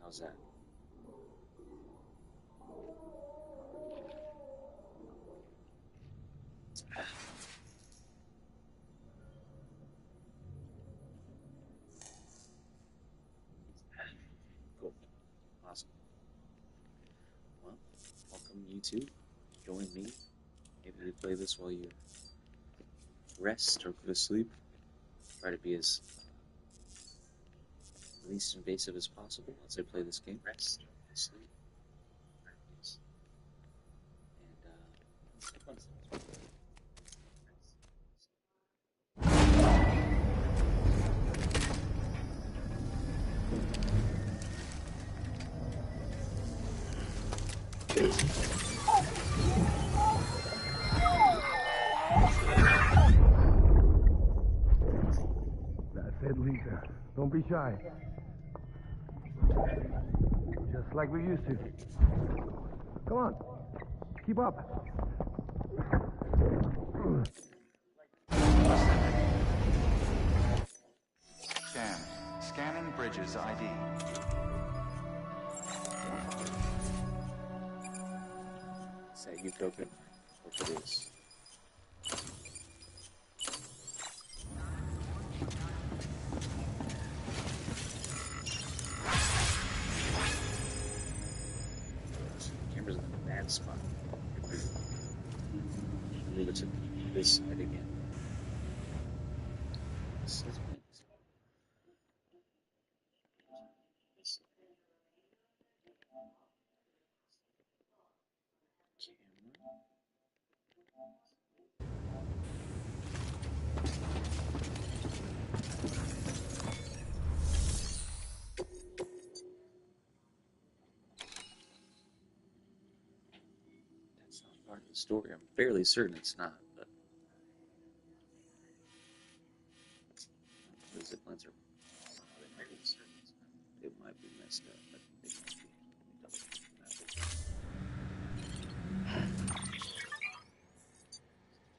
How's that? Cool. Awesome. Well, welcome you two. Join me. Maybe we play this while you rest or go to sleep. Try to be as least invasive as possible as I play this game. Rest, sleep, practice, and That's it, Lisa. Don't be shy. Just like we used to. Come on. Keep up. Scanning Bridges ID. say you token. Hope it is. Camera's in a bad spot. Move it to this side again. This is that's not part of the story. I'm fairly certain it's not, but the zip lines are. It might be messed up, but it must be.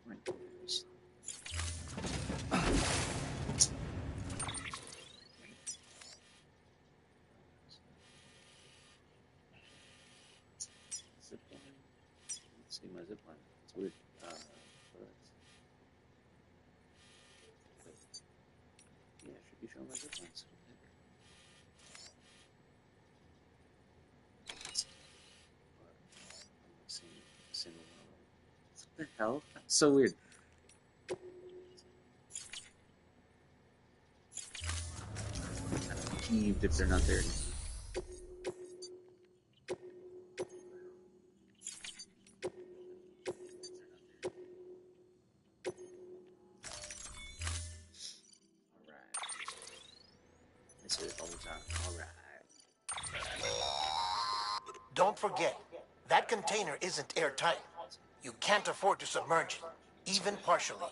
Let me double check that. Right. Zip line. Let's see my zip line. It's weird. Yeah, I should be showing my zip lines. What the hell? That's so weird. I'm peeved if they're not there anymore. Alright. I say it all the time. Alright. Don't forget, that container isn't airtight. You can't afford to submerge it, even partially.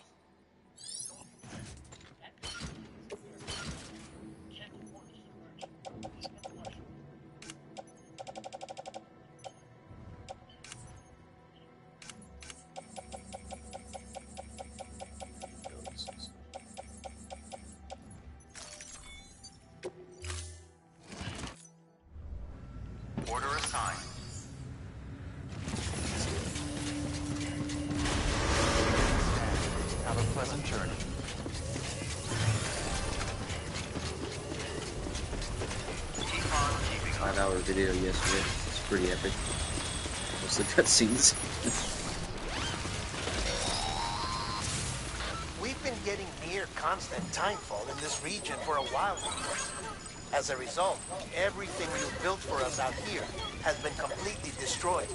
Order assigned. Have a pleasant journey. 5-hour video yesterday. It's pretty epic. Most of the cutscenes. We've been getting near constant timefall in this region for a while now. As a result, everything you built for us out here has been completely destroyed.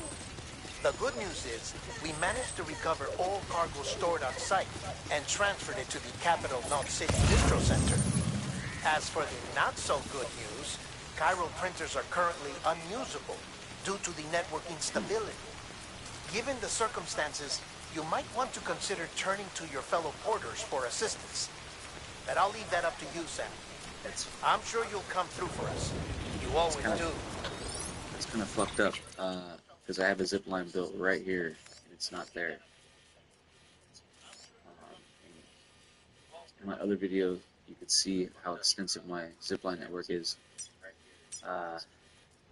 The good news is, we managed to recover all cargo stored on site and transferred it to the Capital Knot City Distro Center. As for the not-so-good news, Cairo printers are currently unusable due to the network instability. Given the circumstances, you might want to consider turning to your fellow porters for assistance. But I'll leave that up to you, Sam. I'm sure you'll come through for us. You always do. It's kind of fucked up, because I have a zip line built right here, and it's not there. In my other video, you could see how extensive my zipline network is.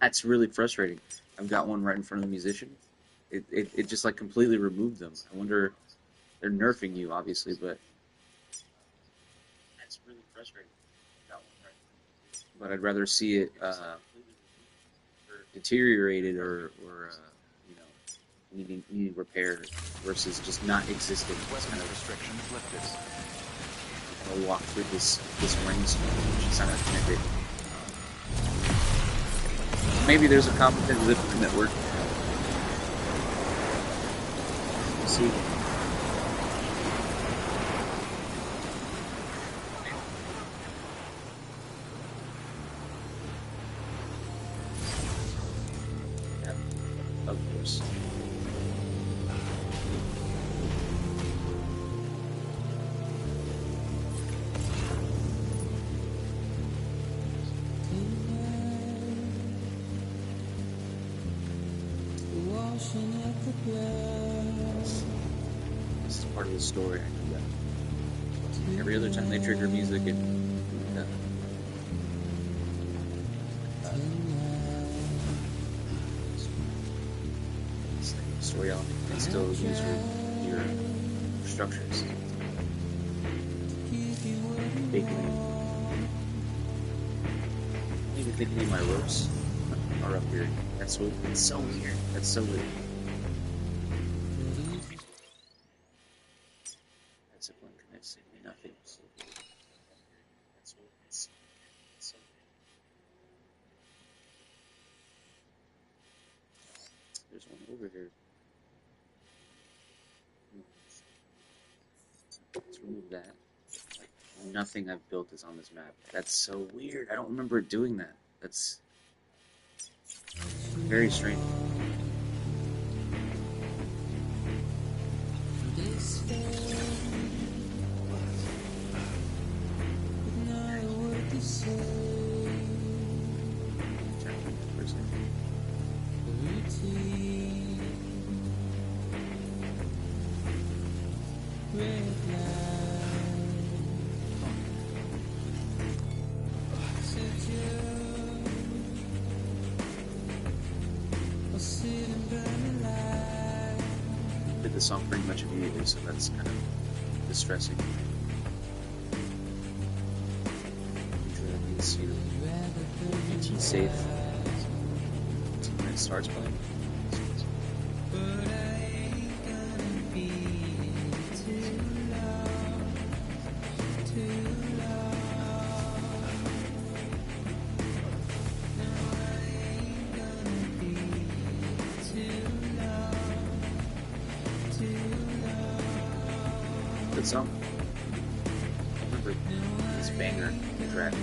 That's really frustrating. I've got one right in front of the musician. It just like completely removed them. I wonder, they're nerfing you obviously, but that's really frustrating. But I'd rather see it deteriorated or you know, needing repair versus just not existing. It's kind Weapons of restrictions lifted. I'll walk through this rainstorm, which is unattended. Maybe there's a competent living network. We'll see. Yeah, of course. This is part of the story. I know that. Every other time they trigger music, it's like a story element. You can still use your structures. Big I don't even think any of my ropes are up here. That's so weird. That's so weird. That's a one connects to nothing. That's what it's so weird. There's one over here. Let's remove that. Nothing I've built is on this map. That's so weird. I don't remember doing that. That's very strange. Did the song pretty much immediately, so that's kind of distressing. Usually that means, you know, ET safe when it starts playing. Good song. I remember this banger track.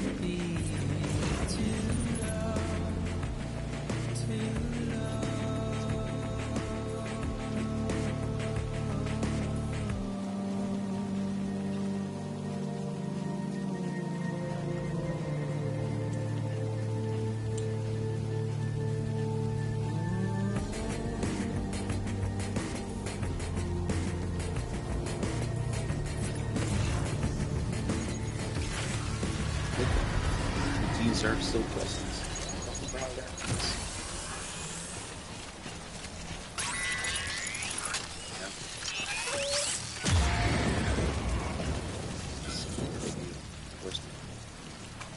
These are still questions.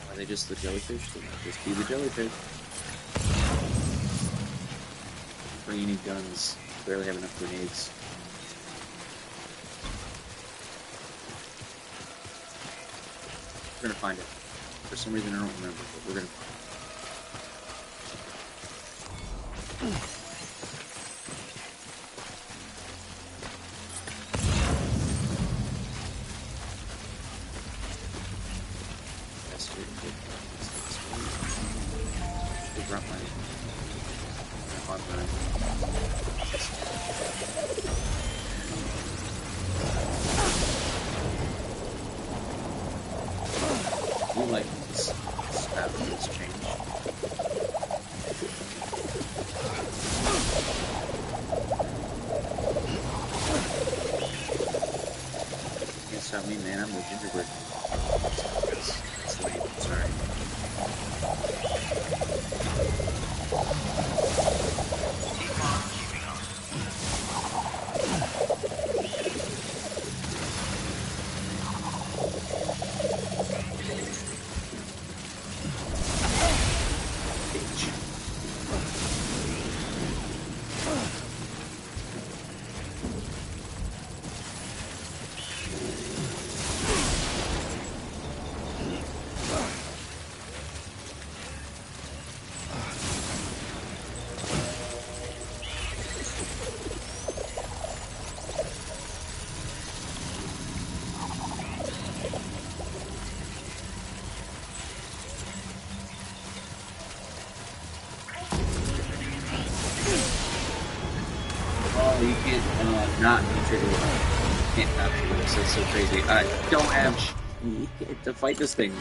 Are they just the jellyfish? They might just be the jellyfish. Bring any guns. Barely have enough grenades. We're gonna find it. For some reason I don't remember, but we're gonna find it. Like this path has changed. Can't stop me, man. I'm the gingerbread. That's lame. I'm sorry. Not trigger. Can't not trigger this. That's so crazy. I don't have to fight this thing.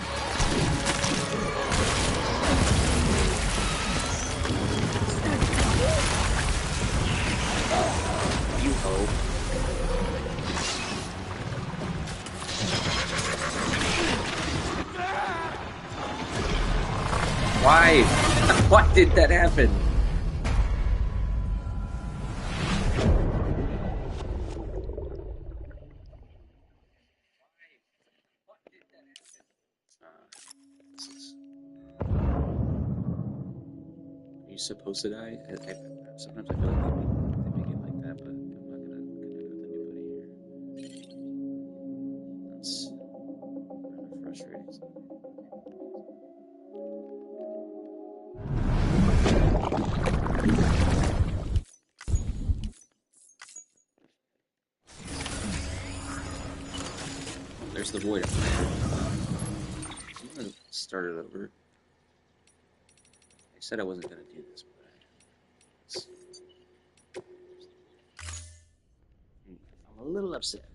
You ho. Why? Why did that happen? Are you supposed to die? Sometimes I feel like they make it like that, but I'm not gonna do it with anybody here. That's rather frustrating. There's the void. I'm gonna start it over. I said I wasn't gonna do this, but I'm a little upset.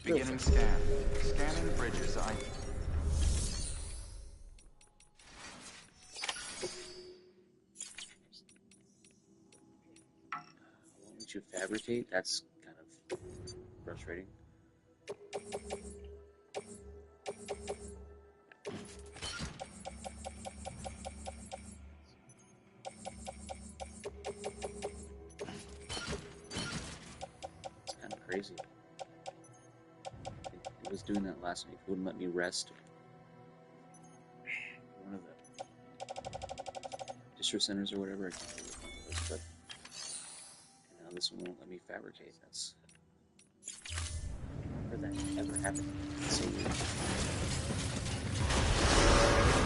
Beginning scan. Scanning bridges ID. Why don't you fabricate? That's kind of frustrating. It's kind of crazy. It was doing that last week. It wouldn't let me rest. One of the distro centers or whatever. I can't remember what it was, but now this one won't let me fabricate. That's never that ever happened. It's so weird.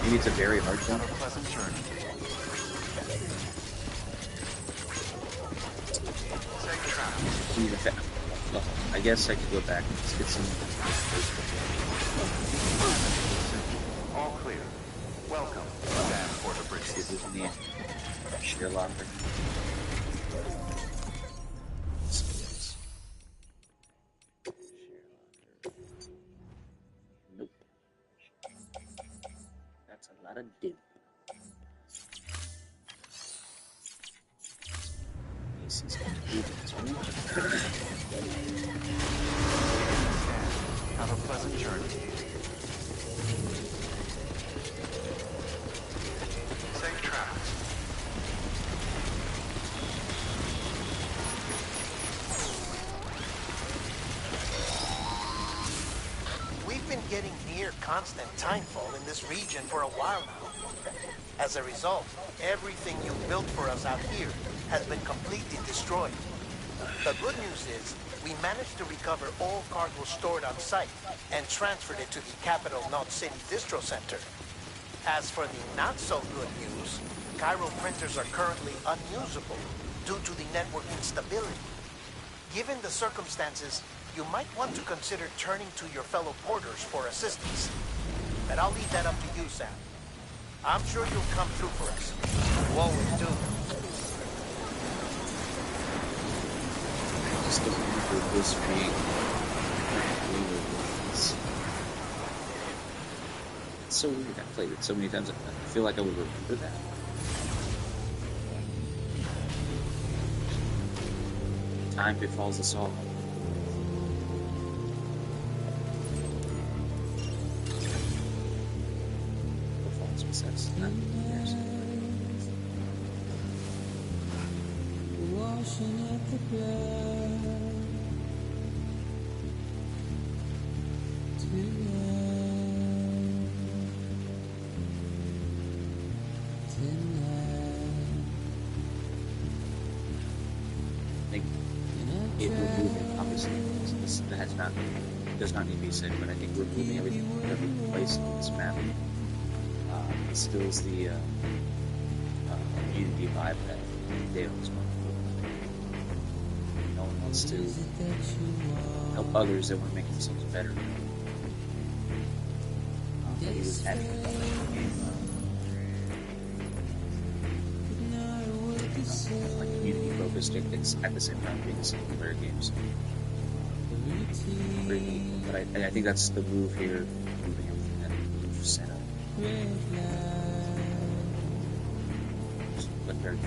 Maybe it's a very hard jump. Have a pleasant journey. Safe travel. Well, I guess I could go back and just get some. All clear. Welcome, Madame Porter Bridges. See if there's any share locker. Nope. That's a lot of dip. AC's gonna do this, right? Have a pleasant journey. Safe travels. We've been getting near constant timefall in this region for a while now. As a result, everything you built for us out here has been completely destroyed. The good news is, we managed to recover all cargo stored on site and transferred it to the Capital Knot City Distro Center. As for the not-so-good news, Cairo printers are currently unusable due to the network instability. Given the circumstances, you might want to consider turning to your fellow porters for assistance. But I'll leave that up to you, Sam. I'm sure you'll come through for us. You always do. Just don't remember this week. It's so weird. I played it so many times. I feel like I would remember that. Time befalls us all. Befalls us. Not years. Washing up the blood I think it removing, obviously, this does not need to be said, but I think removing everything from every place on this map instills the community vibe that Dale is going for. No one wants to help others, they want to make themselves better. But he was having fun with the game. Like community focused. It's at the same time being a single player game. So pretty neat. But I think that's the move here, moving everything that move setup. But very good.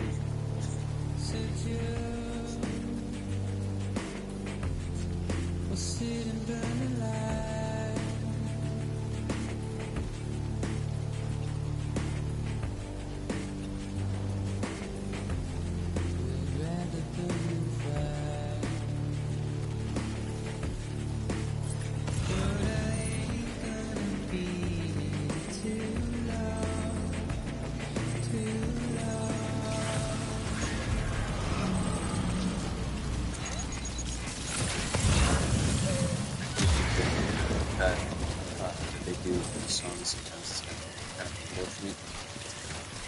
They do for the songs sometimes it's kind of unfortunate.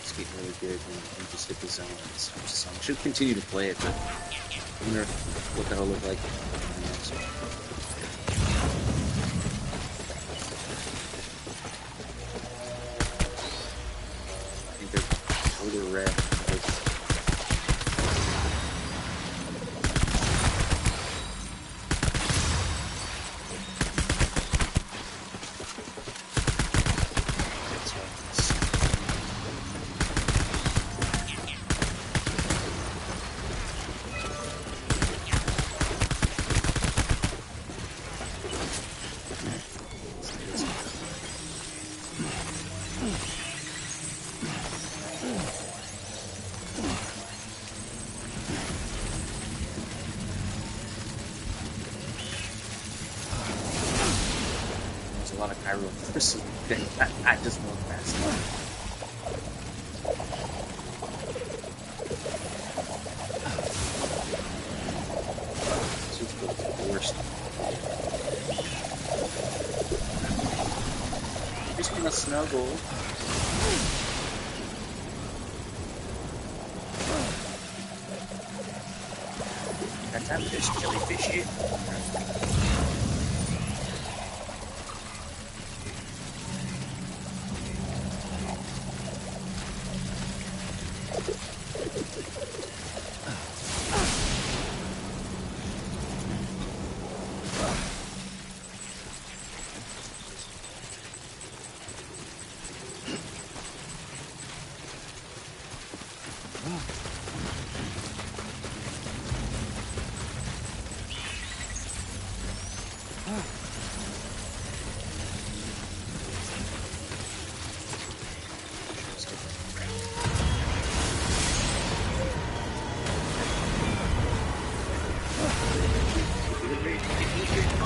It's getting really good when you just hit the zone and it starts the song. Should continue to play it, but I wonder what that'll look like in the next one. I think they're further red because a lot of Cairo versus I just walk past them. This is the worst. Just wanna snuggle. Got time for this jellyfish here?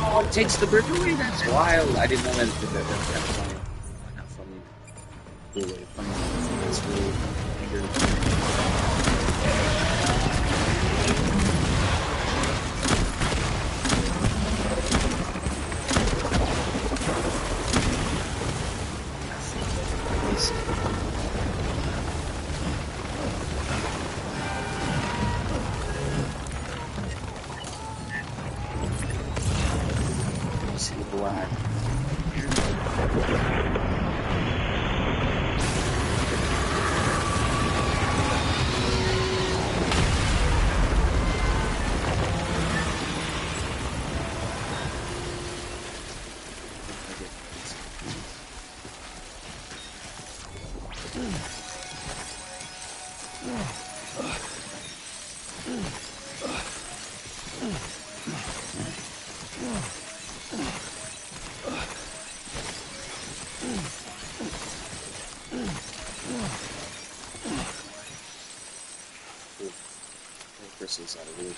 Oh, it takes the brick away. That's wild. I didn't know that. That's kind of funny. Not funny. Really funny. That's really weird. Black. Crystals out of really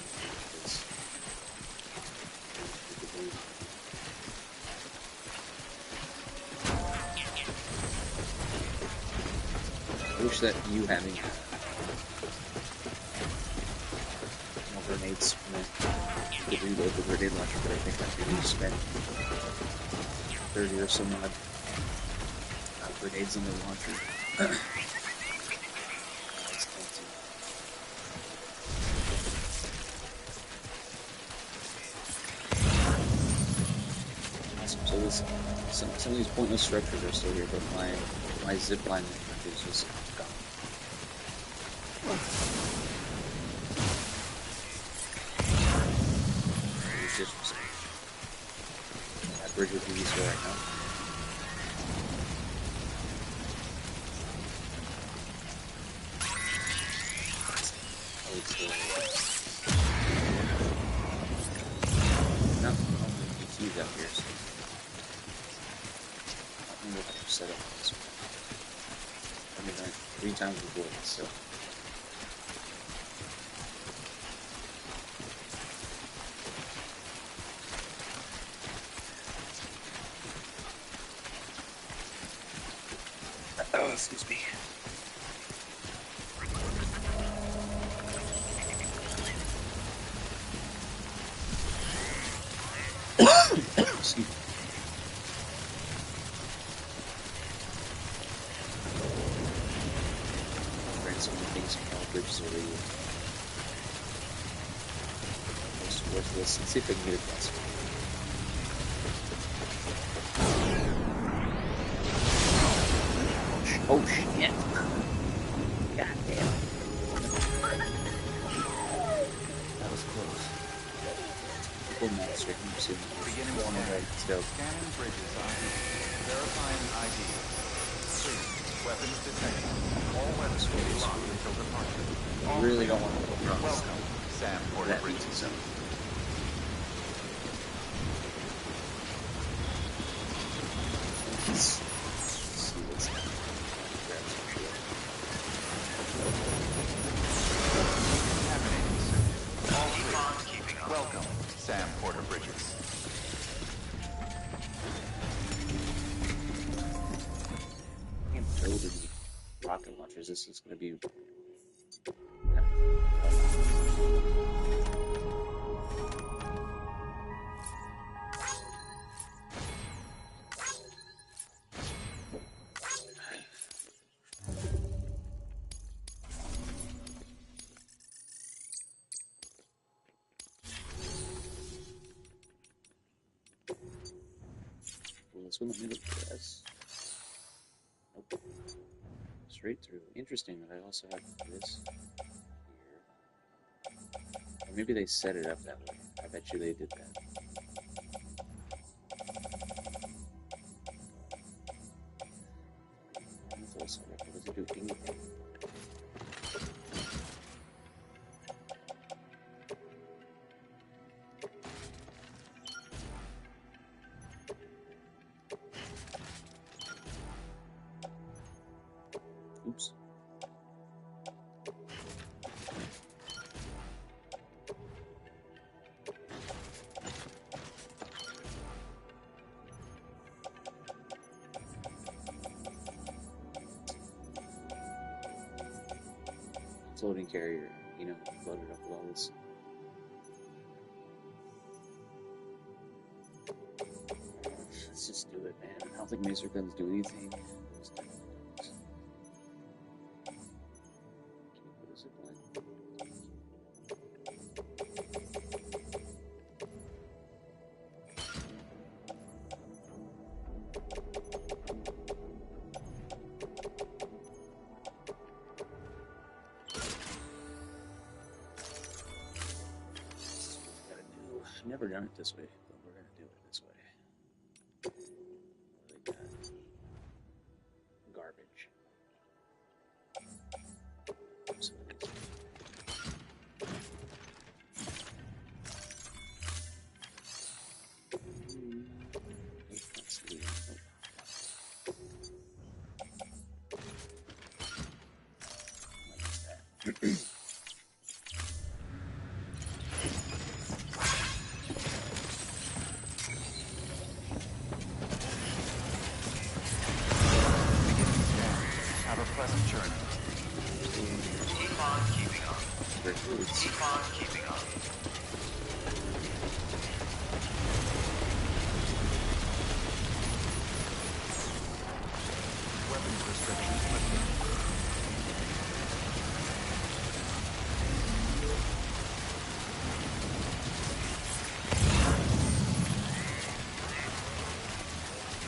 I wish that you having more grenades you could reload the grenade launcher, but I think I could spend 30 or some odd grenades in the launcher. So some of these pointless structures are still here, but my zip line is just gone. disrespect. That bridge would be useful right now. Oh, it's still not only BTs out here, so I don't know if I can set up this one. I've been done it 3 times before, so. Oh, excuse me. Excuse me. Read so many things from all bridges over here. Most worthless. Let's see if I can get across. Oh shit. God damn. That was close. Full master, I'm assuming. Beginning Going ahead, let's go. Scanning bridges ID. Verifying ID. Clear. Weapons detected. All weapons will be locked until departure. I really don't want to go across. Welcome, Sam Porter That Bridges. means so. Let's see what's happening. Grab some shit. Contaminating suit. All clear. Welcome, Sam Porter Bridges. I can't build any rocket launchers. This is going to be. Well, this one, let me look for this. Nope. Straight through. Interesting that I also have this here. Or maybe they set it up that way. I bet you they did that. What does it do? Anything? Oops. Floating carrier, you know, loaded up with all this. Let's just do it, man. I don't think macer guns do anything. Let's do it. Can you put a zip line? I've never done it this way, but we're gonna do it this way. What do they got? Garbage. So let's see. Like that. Have a pleasant journey. Keep on keeping on. Recruits. Keep on keeping on. Weapons restrictions lifted.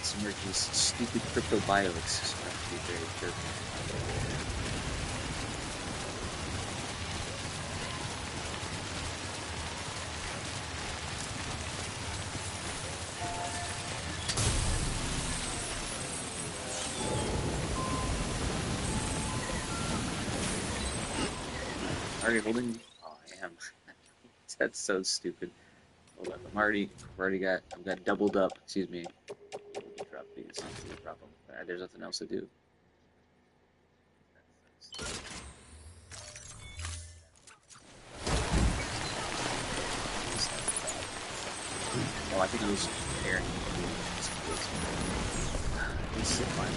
Some of these stupid cryptobiotics, so I have to be very careful. Already holding. Oh, I am. That's so stupid. Hold up. I've got doubled up. Excuse me. Let me drop these. Drop them. There's nothing else to do. Oh, I think it was Aaron. This is fine.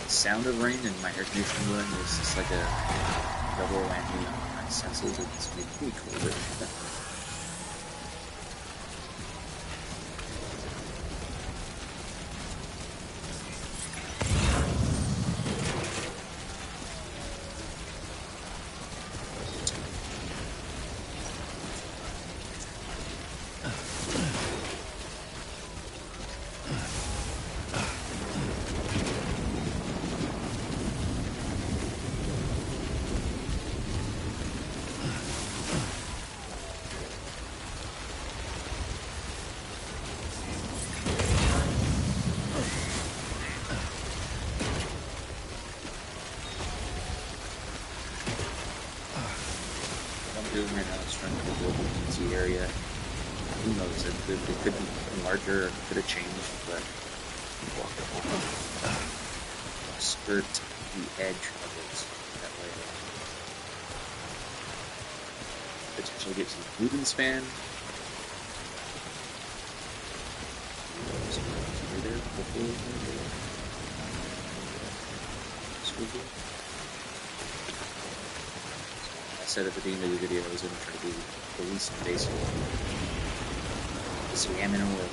The sound of rain and my air conditioning running is just like a double whammy on my senses. It's making me colder. Right now, it's trying to build a DT area. Who knows? It could be larger, it could have changed, but skirt the edge of it that way. Potentially get some movement span. Right there, hopefully. I said at the beginning of the video I was going to try to be the least invasive. Scamming away.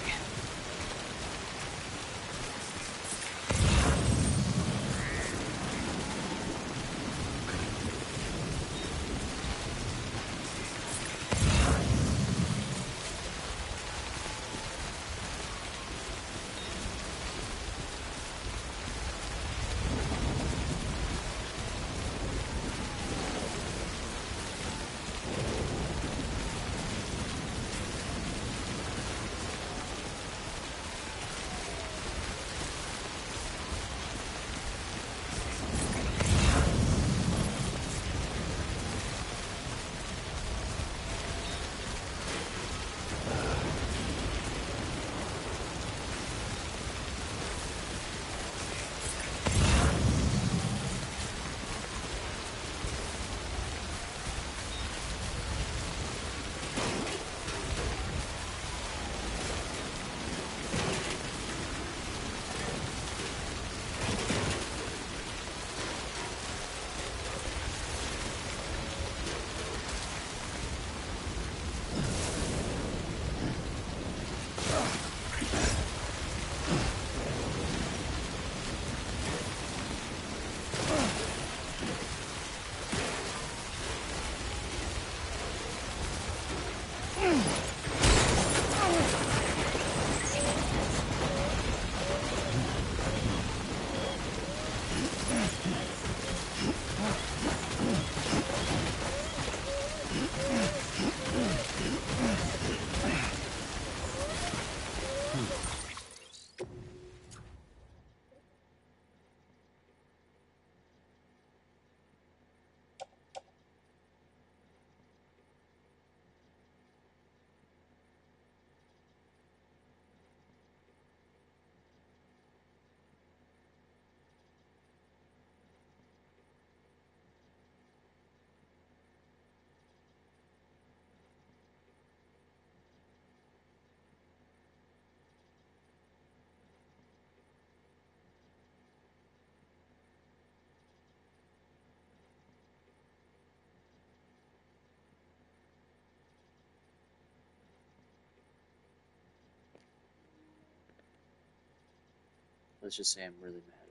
Let's just say I'm really mad.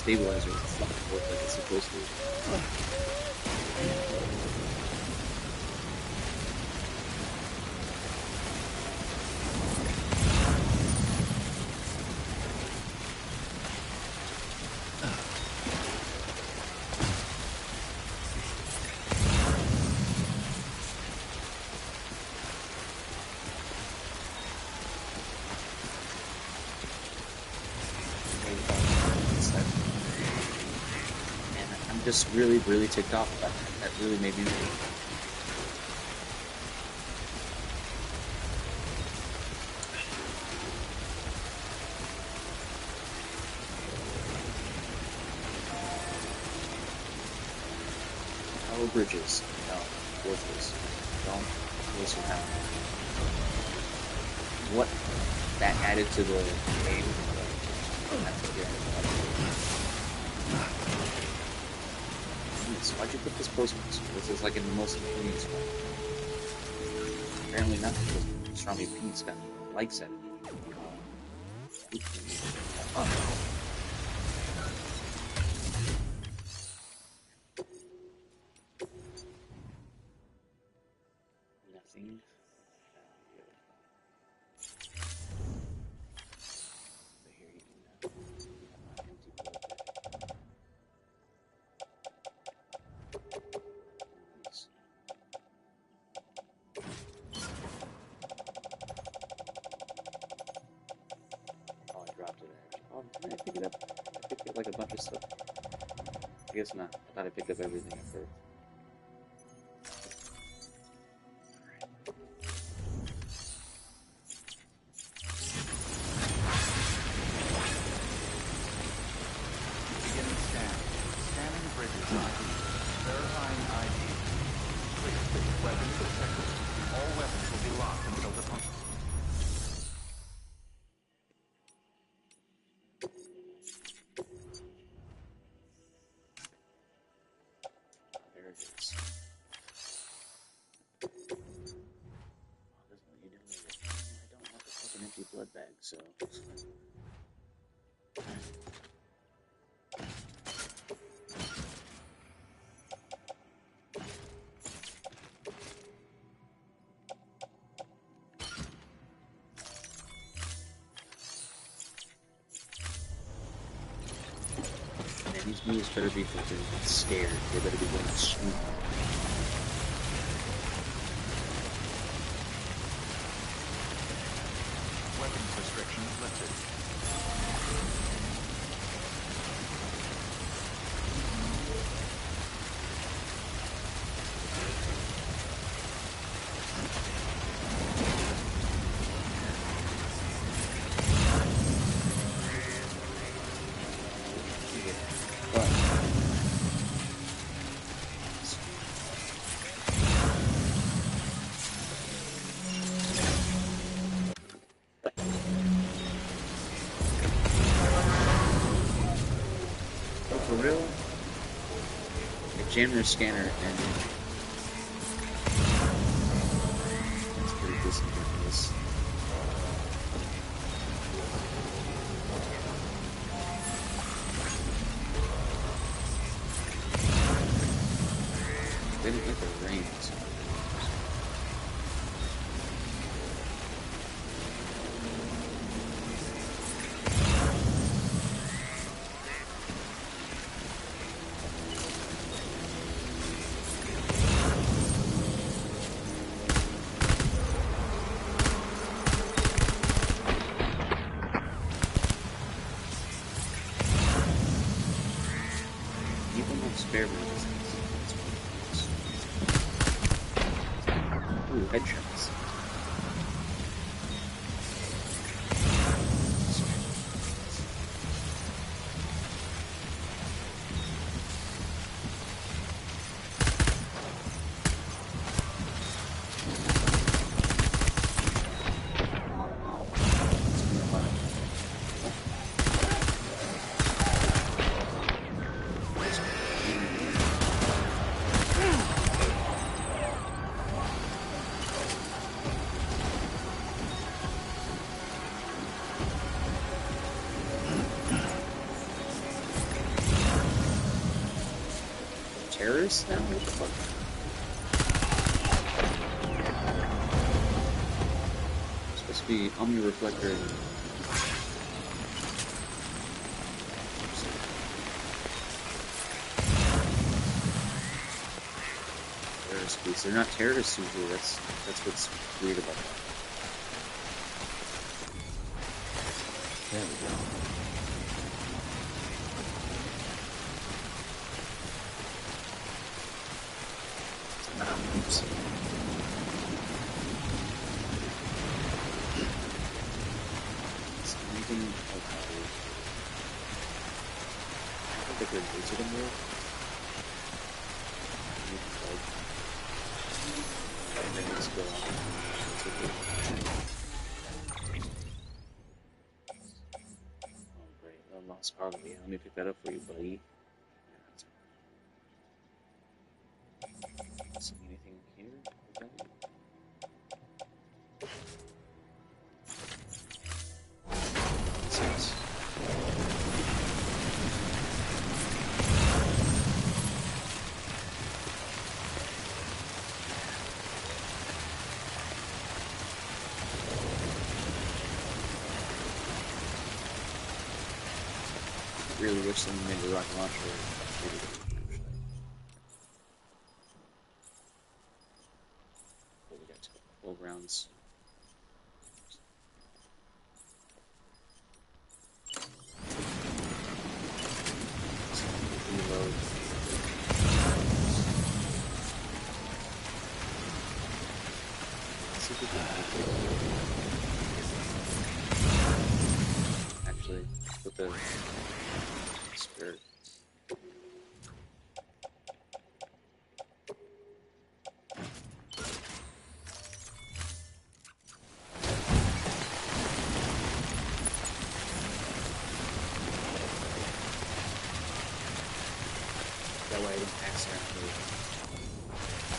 stabilizer would fucking work like it's supposed to. Just really ticked off about that. That really made me mad. Power bridges. No, worthless. Don't waste your time. What that added to the game. Why'd you put this postman? This is like in the most inconvenient spot. Apparently not, because Stranding Pete's got likes at it. Nothing. So here you can have an empty blood bag. Oh, I dropped it. Oh, did I pick it up? I picked up like a bunch of stuff. I guess not. I thought I picked up everything at first. Beginning scan. Scanning bridges ID. Verifying ID. Clear. Weapons detected. All weapons will be locked until the pump. There it is. Oh, that's what you do. I don't want the fucking empty blood bag, so. Man, these mules better be fucking scared. They better be going to swoop. Weapons restrictions lifted. For real? I jammed their scanner and that's pretty disingenuous. They didn't hit the range. Spare resistance. Ooh, headshots. terrorists now? What the fuck? It's supposed to be omni-reflector. Terrorist police. They're not terrorists usually. That's what's weird about that. There we go. Oops. Is anything okay? I don't think they're laser anymore. Let's go on. Oh, great. I lost power. Yeah, let me pick that up for you, buddy. See anything here? Okay. Six. Really wish someone made the rocket launcher. We got 12 rounds. Reload. Let's see if we can actually put the spirit. That way I don't accidentally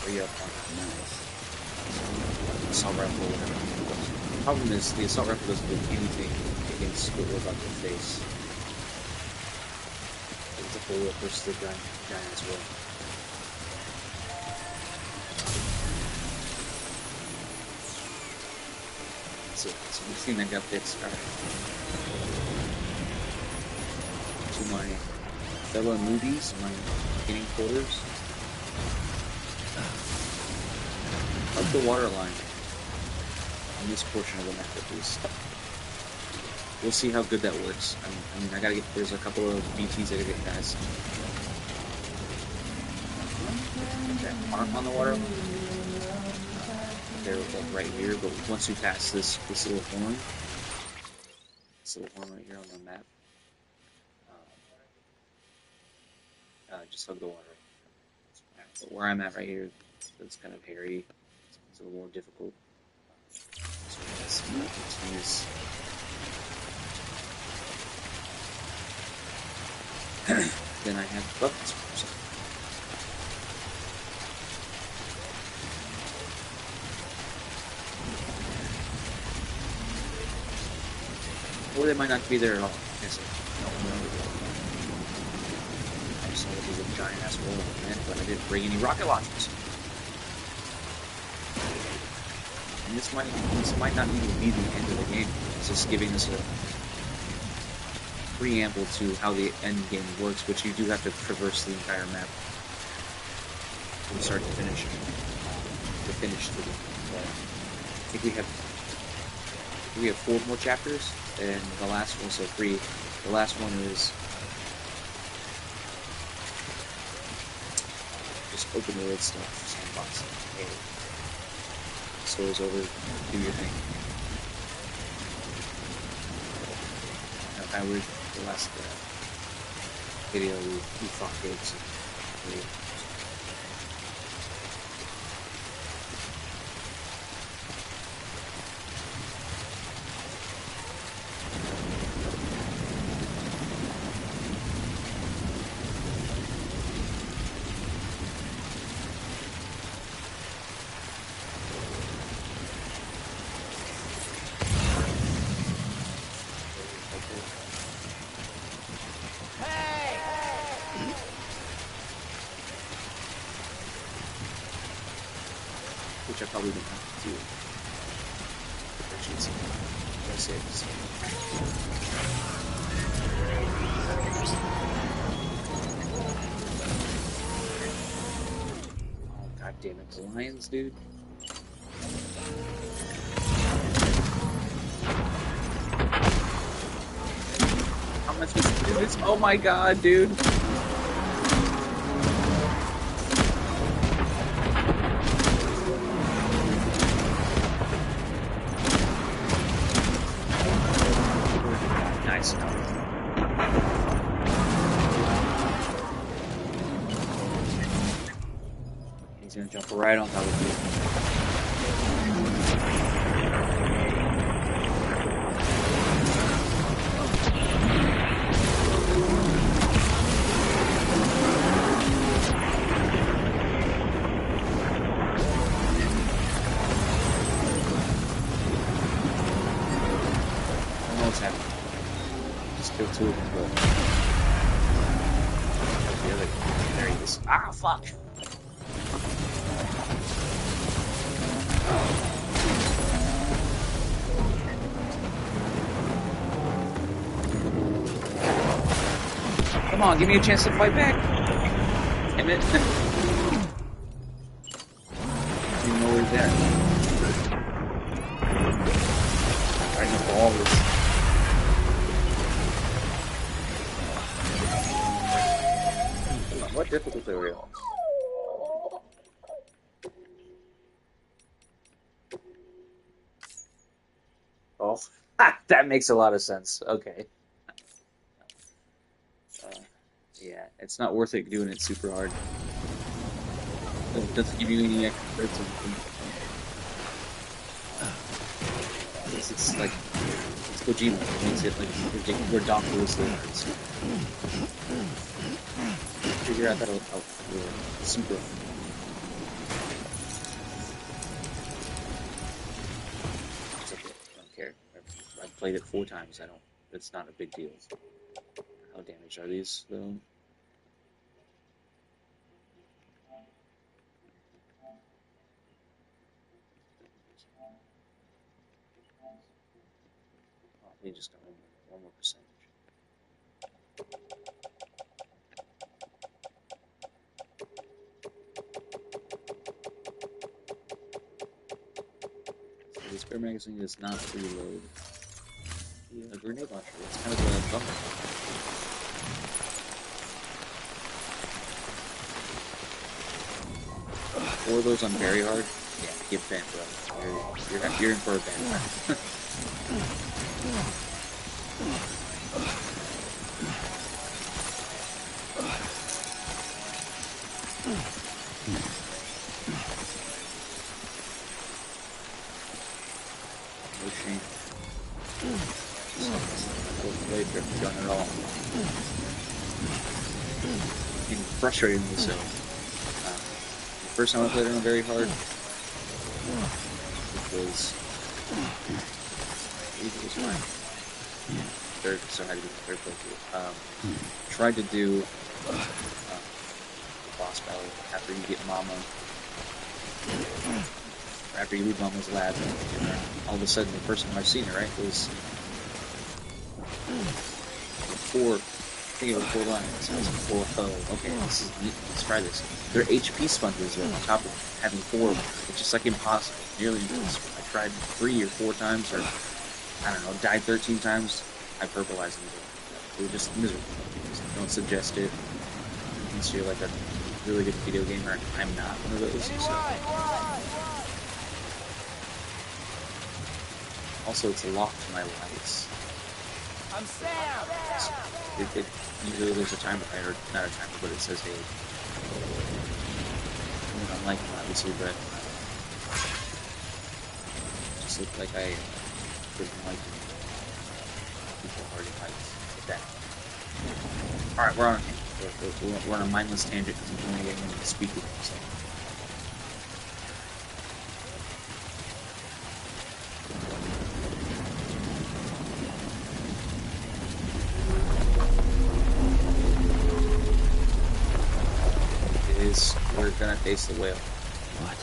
re-up on assault rifle or whatever. The problem is the assault rifle doesn't do anything against what we're about to face. It's a bullet versus the giant as well. So we've seen that got fixed. Alright. To my fellow newbies, my beginning quarters. Up the water line on this portion of the map at least. We'll see how good that works. I mean, I gotta get, there's a couple of BTs I gotta get past. That aren't on the water line. They're like right here, but once you pass this little horn right here on the map, just hug the water. But where I'm at right here, it's kind of hairy. It's a little more difficult. So let's continues. Then I have buckets. Or they might not be there at all. I guess I just saw that he's a giant ass roll of men, but I didn't bring any rocket launchers. And this might not even be the end of the game. It's just giving us a preamble to how the end game works, which you do have to traverse the entire map from start to finish. To finish the game. But I think we have 4 more chapters, and the last one, so 3. The last one is just open world stuff, sandbox. Hey, story's over, do your thing. I would, the last video, we fought pigs. which I probably don't have to do. Oh, god damn it, the lions, dude. How am I supposed to do this? Oh my god, dude. Nice. He's gonna jump right on top of you. Two of them, but the other, there he is. Ah, fuck! Come on, give me a chance to fight back! Damn it. I didn't know we were there. I know all this. What difficulty are we on? Oh, that makes a lot of sense. Okay. Yeah, it's not worth it doing it super hard. It doesn't give you any extra hurts or anything. It's like, it's Kojima. It makes it like ridiculously hurts. Figure out that I'll super. It's okay. I don't care. I've played it 4 times. It's not a big deal. How damaged are these though? Oh, they just got one more percentage. The spare magazine does not reload. Yeah, a grenade launcher. It's kind of a bummer. 4 of those on very hard. Yeah, get bent, bro. You're in for a bend. Done it all. Getting frustratingly so. The first time I played it on very hard, it was fine. Third, so I had to do the third playthrough. Tried to do the boss battle after you get Mama, or after you leave Mama's lab, and then all of a sudden the first time I've seen it, right, was before, I think it was 4 lines. I was like, oh, okay, this is neat, let's try this. There are HP sponges though, on top of having 4 of them. It's just like impossible, nearly impossible. I tried 3 or 4 times, or I don't know, died 13 times. I purpleized them. They were just miserable. Just don't suggest it unless you're like a really good video gamer. I'm not one of those. So. Also, it's locked to my lights. I'm Sam! Usually there's a timer, or not a timer, but it says, hey, I don't like them, obviously, but it just looked like I didn't like people already liked that. Alright, we're on a mindless tangent because I'm only getting into the speaker, so. We're gonna face the whale. What?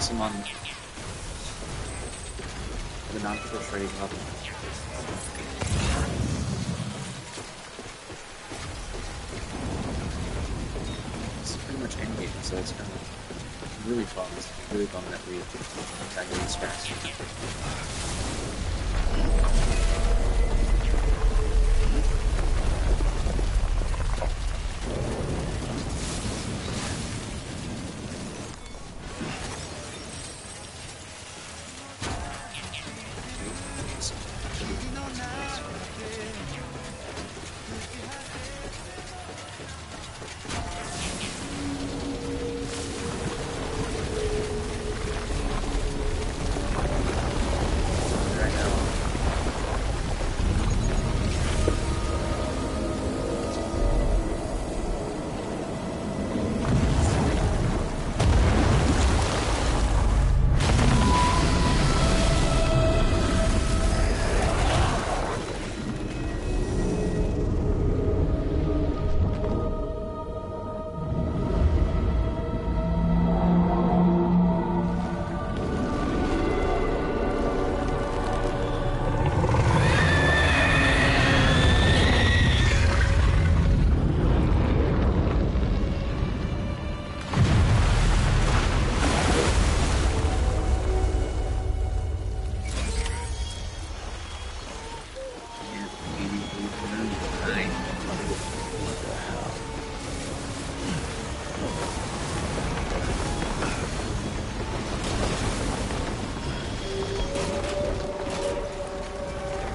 place them on the non-proliferating level. It's pretty much endgame, so it's kind of really bummed. Really bummed that we died this fast.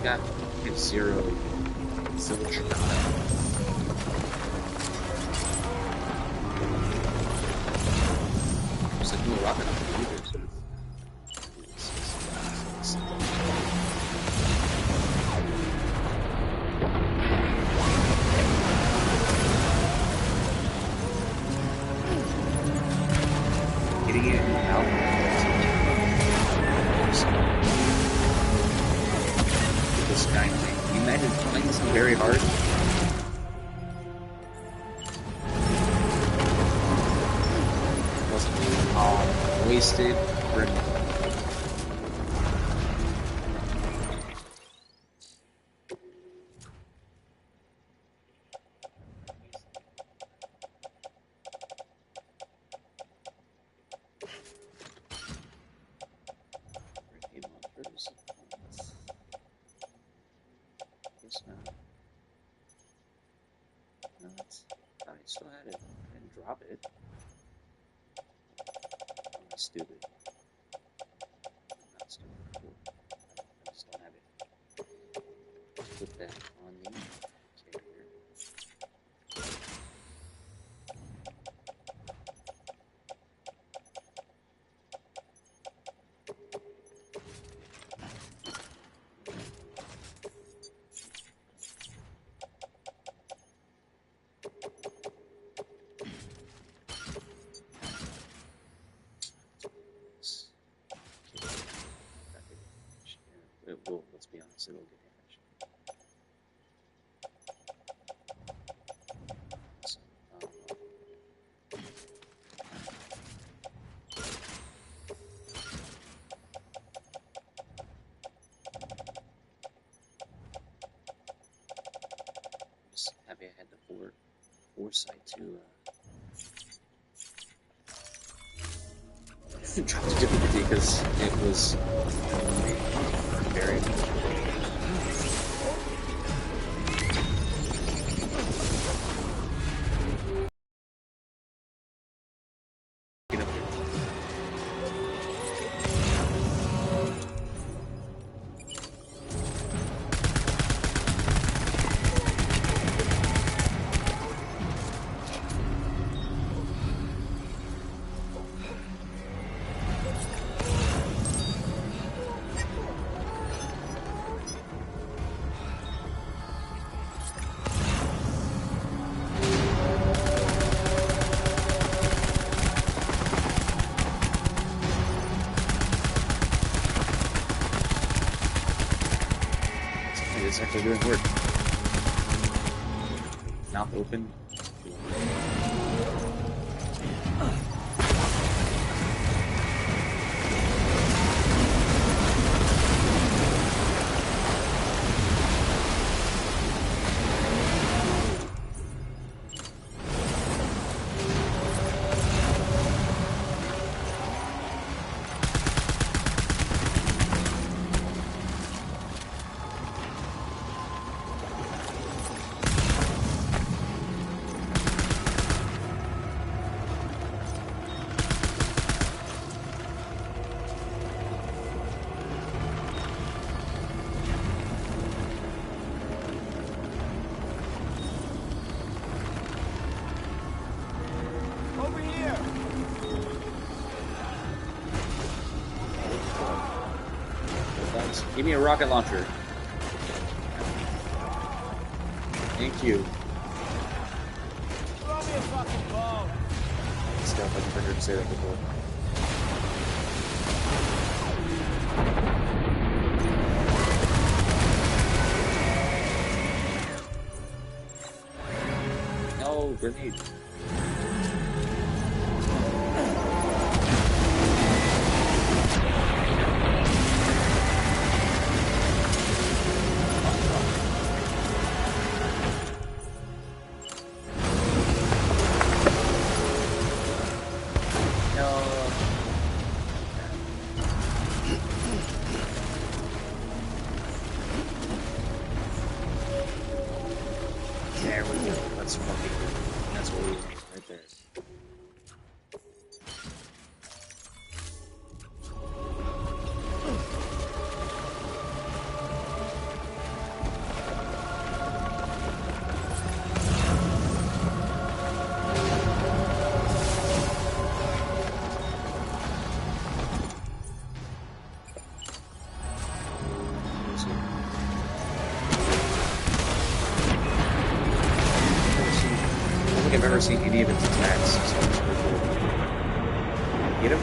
Got zero zilch. There's a new rocket on the leader, so getting it out. This guy thing. Can you imagine playing this very hard? Wasn't all wasted for I still had it. I didn't drop it. I'm stupid. I'm not stupid. Cool. I just don't have it. Put that on the carrier. Well, let's be honest, it'll get damaged. So, just happy I had the foresight to drop the difficulty because it was very it's actually doing work. Mouth open. Give me a rocket launcher. Thank you. Throw me a fucking bone. Stuff, I never heard you say that before. No, grenade. There we go. That's fucking good. That's what we need right there. I've never seen any of its attacks, so it's pretty cool. Get him?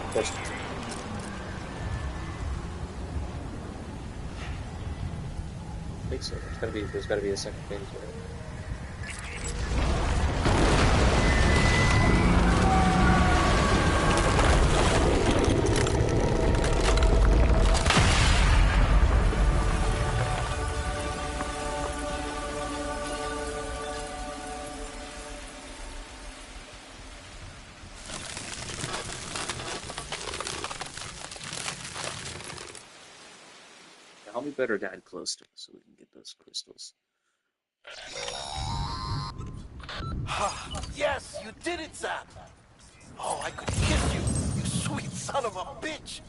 Of course. I think so. There's gotta be a second phase, right? Help me better dad close to us so we can get those crystals. Yes, you did it, Zap! Oh, I could kiss you, you sweet son of a bitch!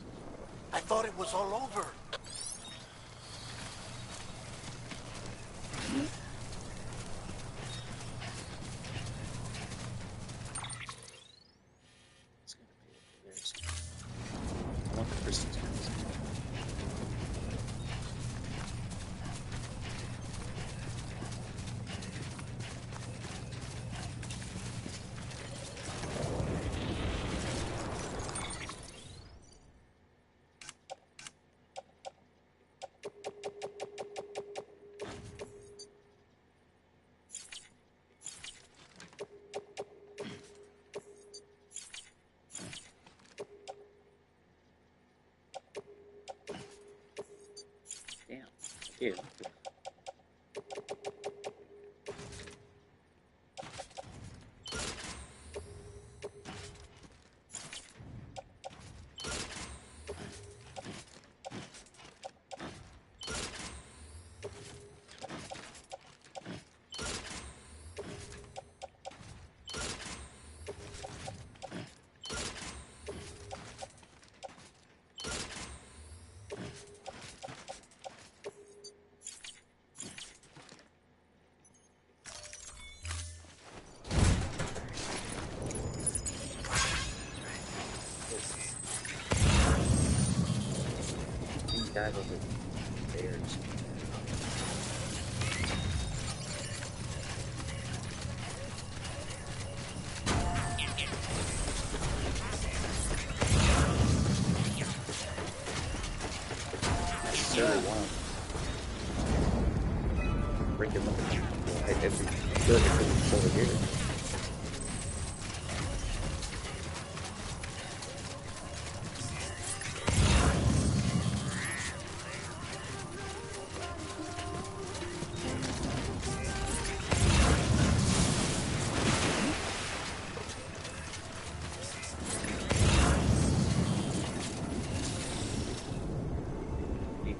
I thought it was all over. It's gonna be over there. I want the crystals. Damn. Yeah. Dive over bears. Necessarily one. Break him up. It'd be good if it was over here.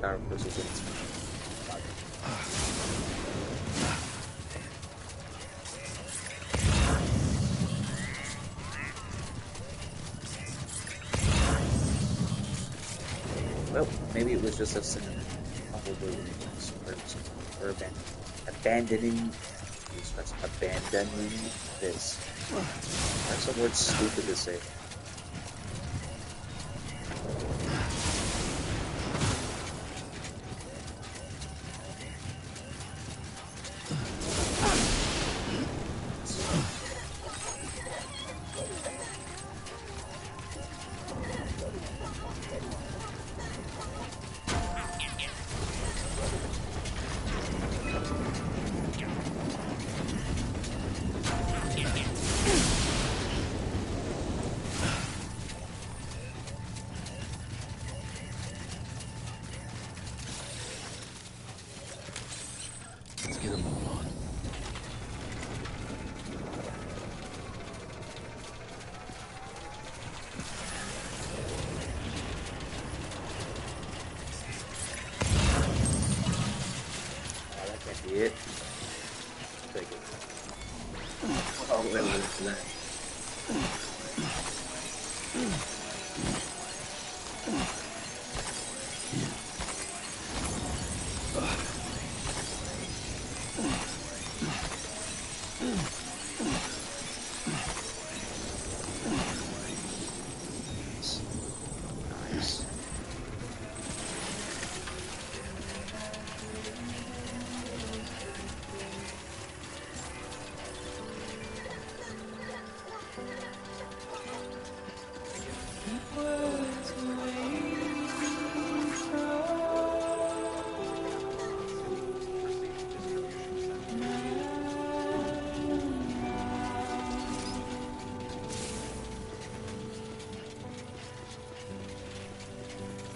Power crystals in its well, maybe it was just a cinnamon. Probably or abandoned. abandoning this. That's a word stupid to say. Let's get a move on. That can't be it. Take it. Oh, wait, what's that? Nice.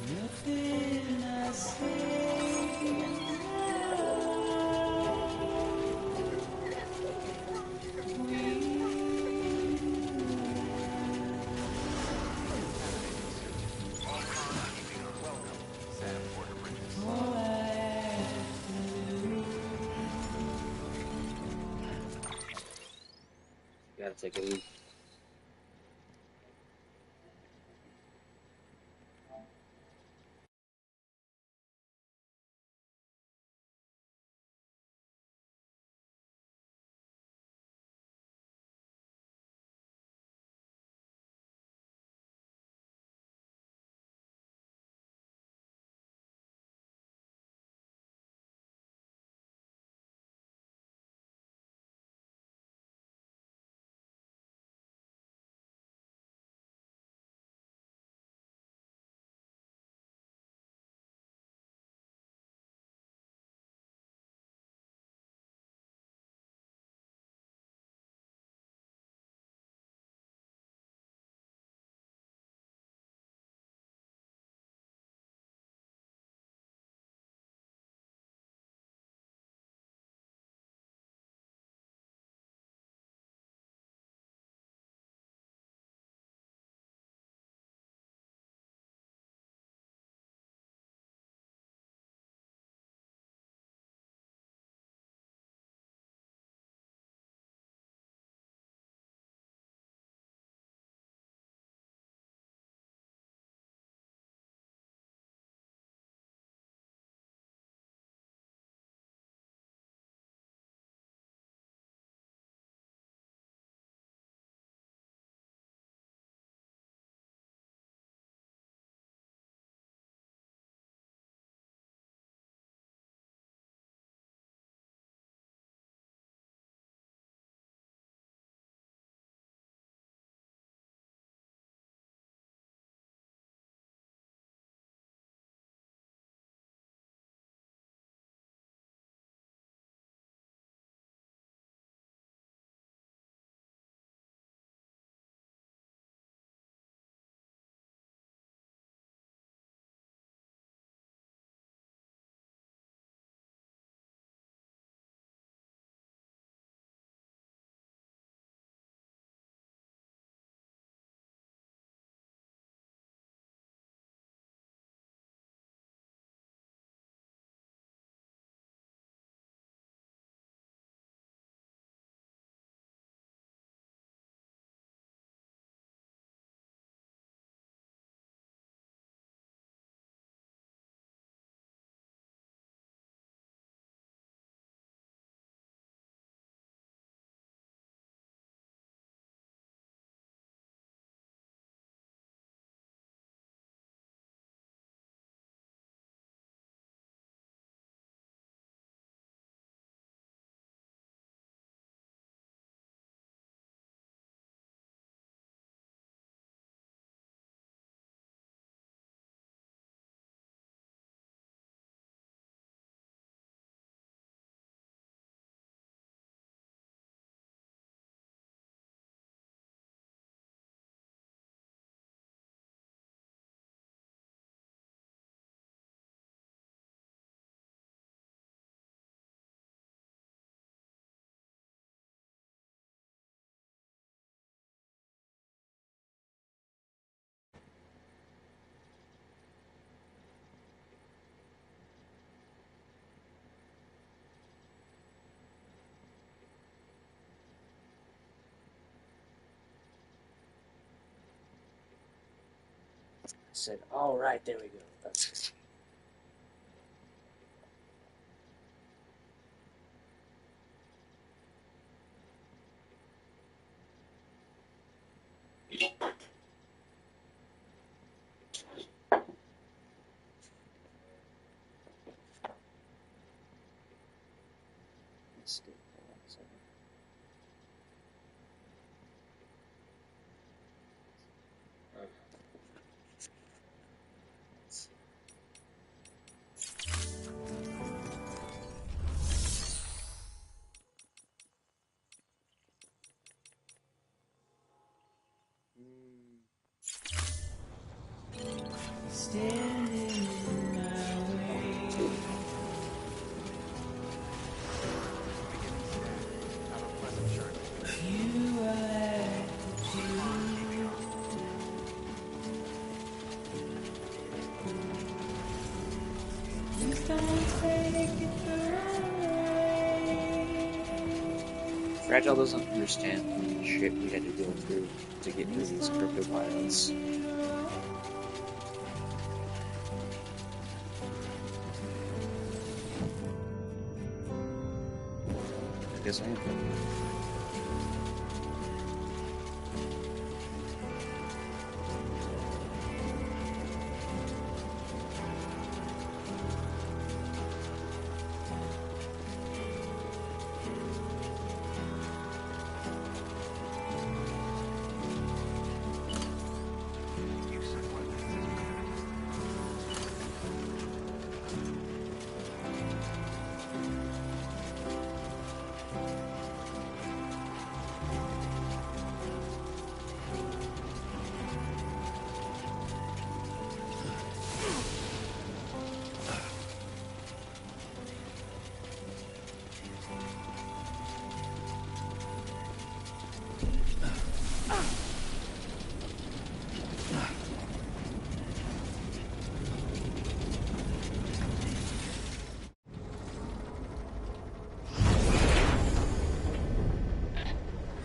Nothing I say. Gotta take a leak. said, all right, there we go. That's it. Let's do it. Hold on a second. Standing in my way. Have a pleasant journey. You are to please don't take it the wrong way. Fragile doesn't understand the shit we had to go through to get through these crypto pilots. I guess I am. You said what?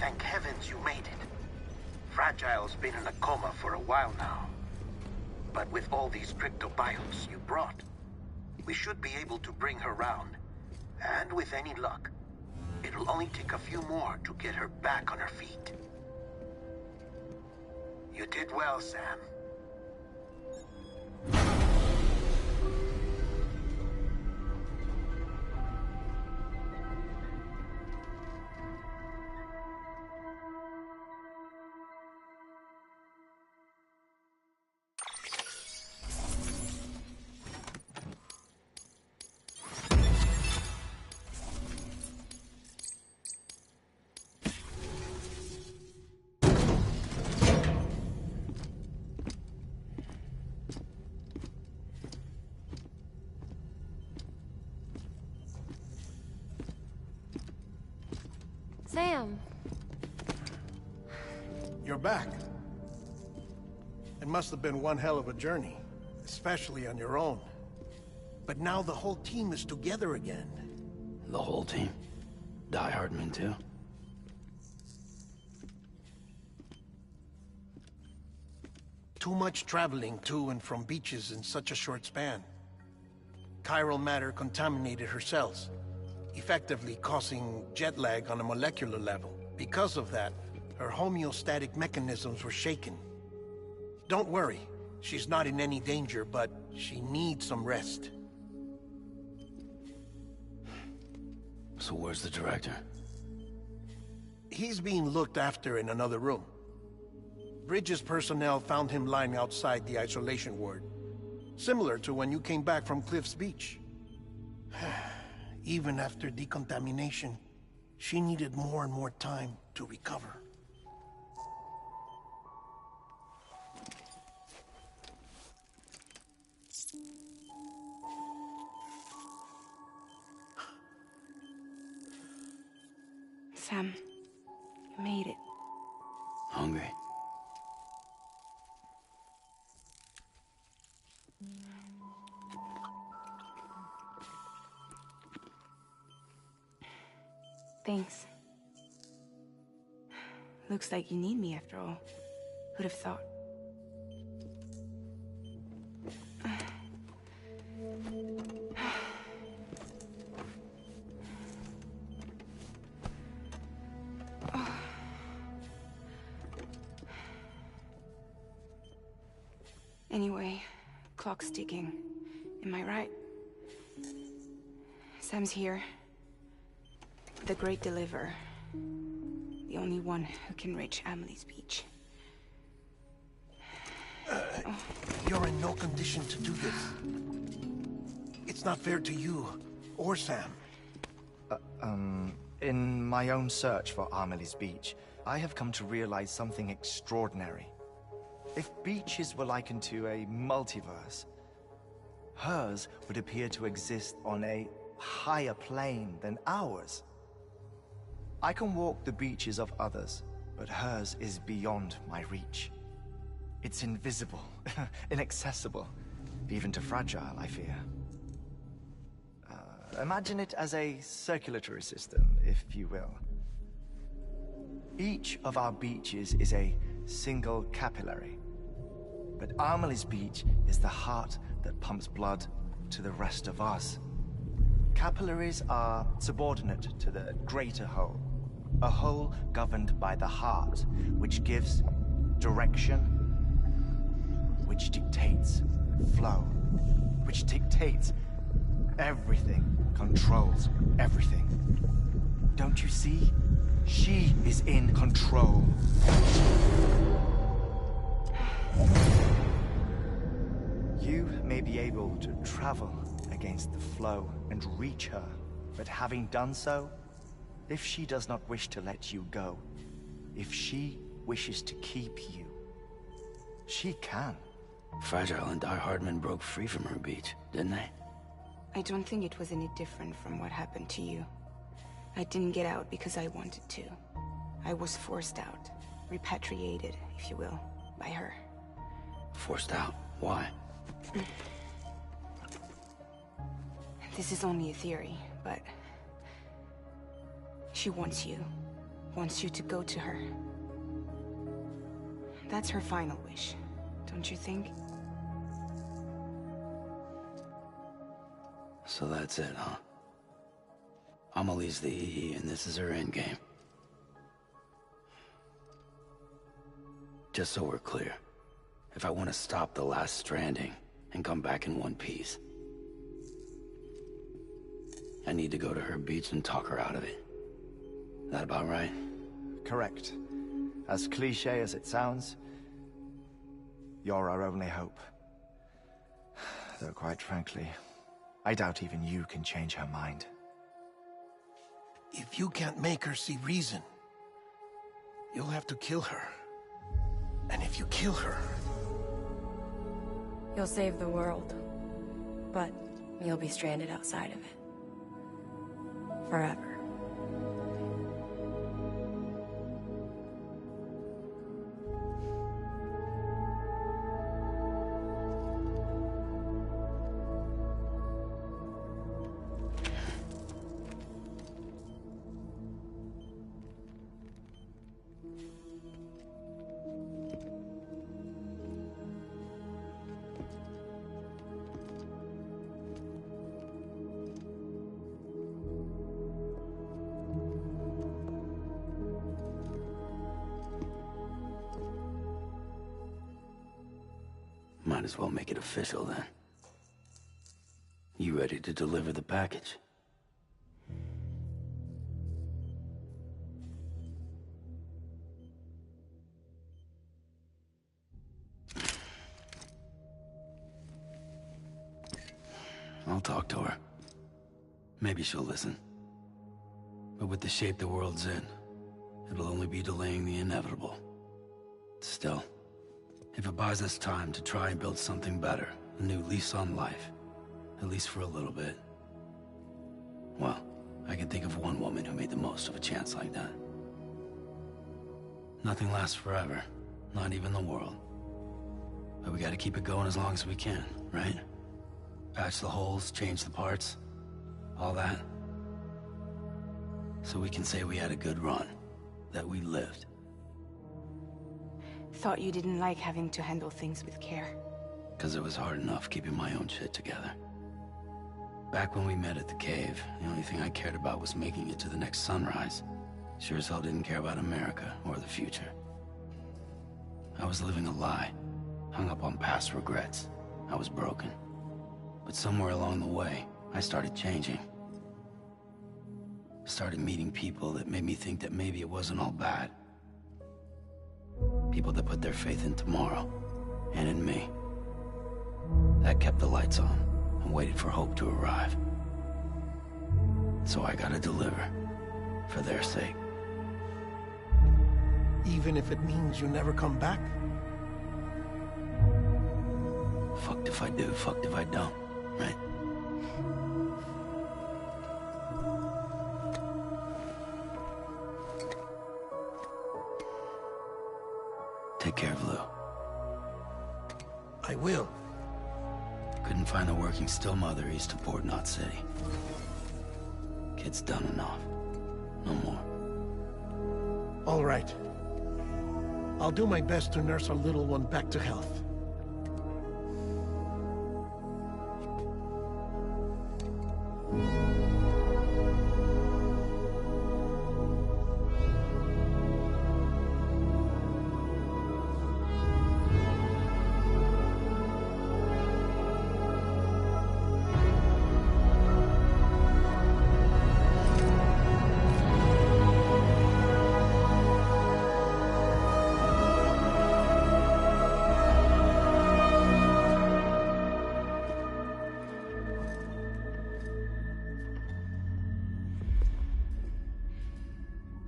Thank heavens you made it. Fragile's been in a coma for a while now. But with all these cryptobiotes you brought, we should be able to bring her round. And with any luck, it'll only take a few more to get her back on her feet. You did well, Sam. Sam. You're back. It must have been one hell of a journey, especially on your own. But now the whole team is together again. The whole team? Die Hardman too? Too much traveling to and from beaches in such a short span. Chiral matter contaminated her cells, effectively causing jet lag on a molecular level. Because of that, her homeostatic mechanisms were shaken. Don't worry, she's not in any danger, but she needs some rest. So where's the director? He's being looked after in another room. Bridges personnel found him lying outside the isolation ward. Similar to when you came back from Cliff's Beach. Even after decontamination, she needed more and more time to recover. Sam, you made it. Hungry? Thanks. Looks like you need me after all. Who'd have thought? Anyway, clock's ticking. Am I right? Sam's here. The Great Deliverer. The only one who can reach Amelie's beach. You're in no condition to do this. It's not fair to you, or Sam. In my own search for Amelie's beach, I have come to realize something extraordinary. If beaches were likened to a multiverse, hers would appear to exist on a higher plane than ours. I can walk the beaches of others, but hers is beyond my reach. It's invisible, inaccessible, even to fragile, I fear. Imagine it as a circulatory system, if you will. Each of our beaches is a single capillary. But Amelie's beach is the heart that pumps blood to the rest of us. Capillaries are subordinate to the greater whole. A whole governed by the heart, which gives direction, which dictates flow, which dictates everything, controls everything. Don't you see? She is in control. You may be able to travel against the flow and reach her, but having done so, if she does not wish to let you go, if she wishes to keep you, she can. Fragile and Die Hardman broke free from her beach, didn't they? I don't think it was any different from what happened to you. I didn't get out because I wanted to. I was forced out. Repatriated, if you will, by her. Forced out? Why? This is only a theory, but... she wants you. Wants you to go to her. That's her final wish, don't you think? So that's it, huh? Amelie's the EE, and this is her endgame. Just so we're clear, if I want to stop the last Stranding and come back in one piece, I need to go to her beach and talk her out of it. That about right? Correct. As cliché as it sounds, you're our only hope. Though quite frankly, I doubt even you can change her mind. If you can't make her see reason, you'll have to kill her. And if you kill her... You'll save the world, but you'll be stranded outside of it. Forever. Might as well make it official then. You ready to deliver the package? I'll talk to her. Maybe she'll listen. But with the shape the world's in, it'll only be delaying the inevitable. Still, if it buys us time to try and build something better, a new lease on life, at least for a little bit, well, I can think of one woman who made the most of a chance like that. Nothing lasts forever, not even the world. But we gotta keep it going as long as we can, right? Patch the holes, change the parts, all that. So we can say we had a good run, that we lived. Thought you didn't like having to handle things with care. 'Cause it was hard enough keeping my own shit together. Back when we met at the cave, the only thing I cared about was making it to the next sunrise. Sure as hell didn't care about America or the future. I was living a lie, hung up on past regrets. I was broken. But somewhere along the way, I started changing. Started meeting people that made me think that maybe it wasn't all bad. People that put their faith in tomorrow, and in me. That kept the lights on, and waited for hope to arrive. So I gotta deliver, for their sake. Even if it means you never come back? Fucked if I do, fucked if I don't, right? Take care of Lou. I will. Couldn't find a working still mother east of Port Knot City. Kid's done enough. No more. All right. I'll do my best to nurse our little one back to health.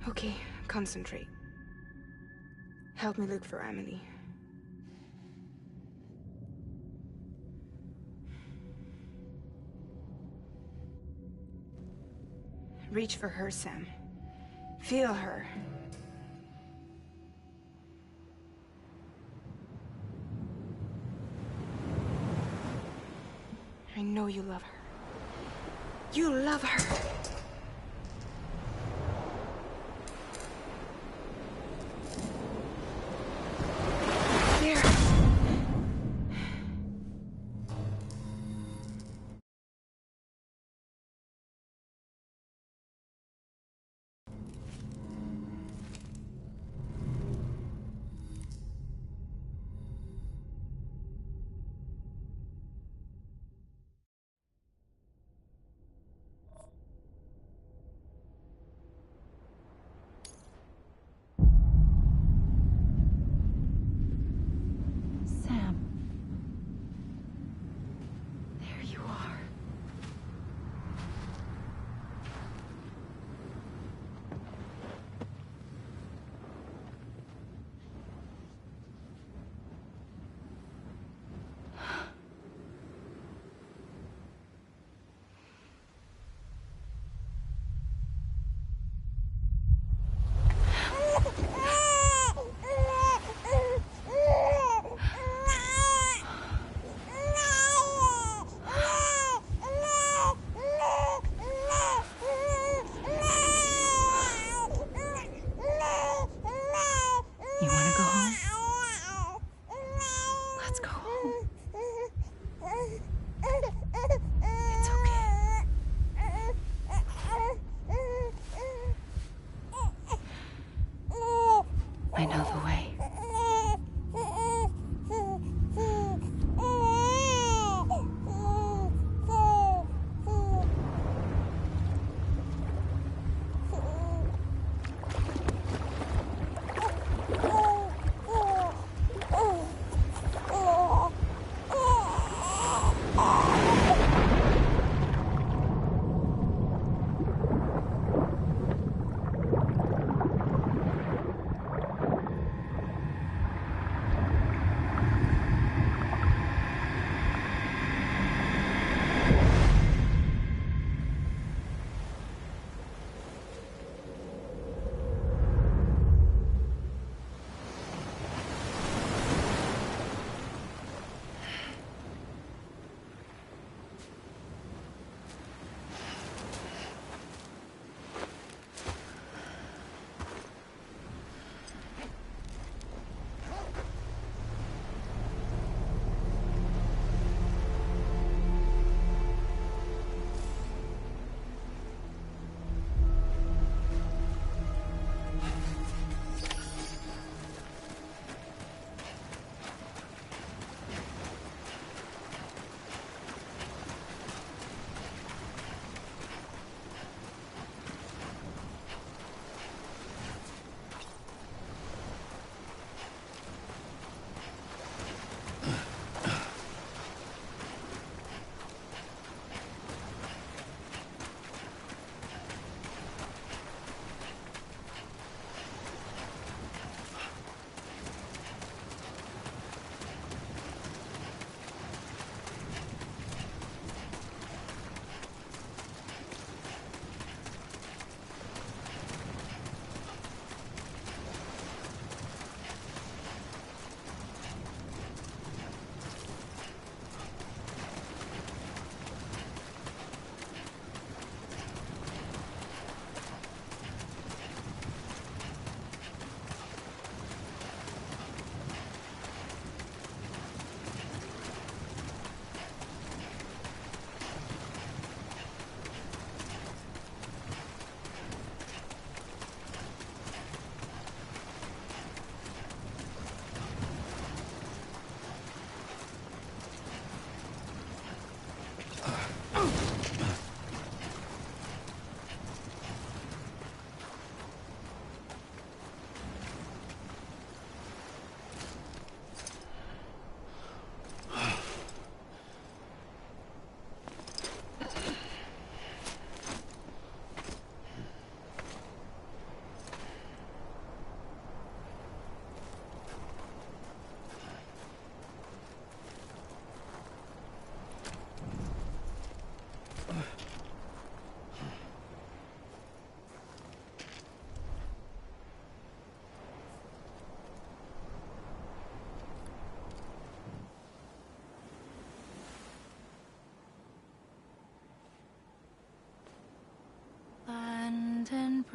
Okay, concentrate. Help me look for Emily. Reach for her, Sam. Feel her. I know you love her. You love her! There!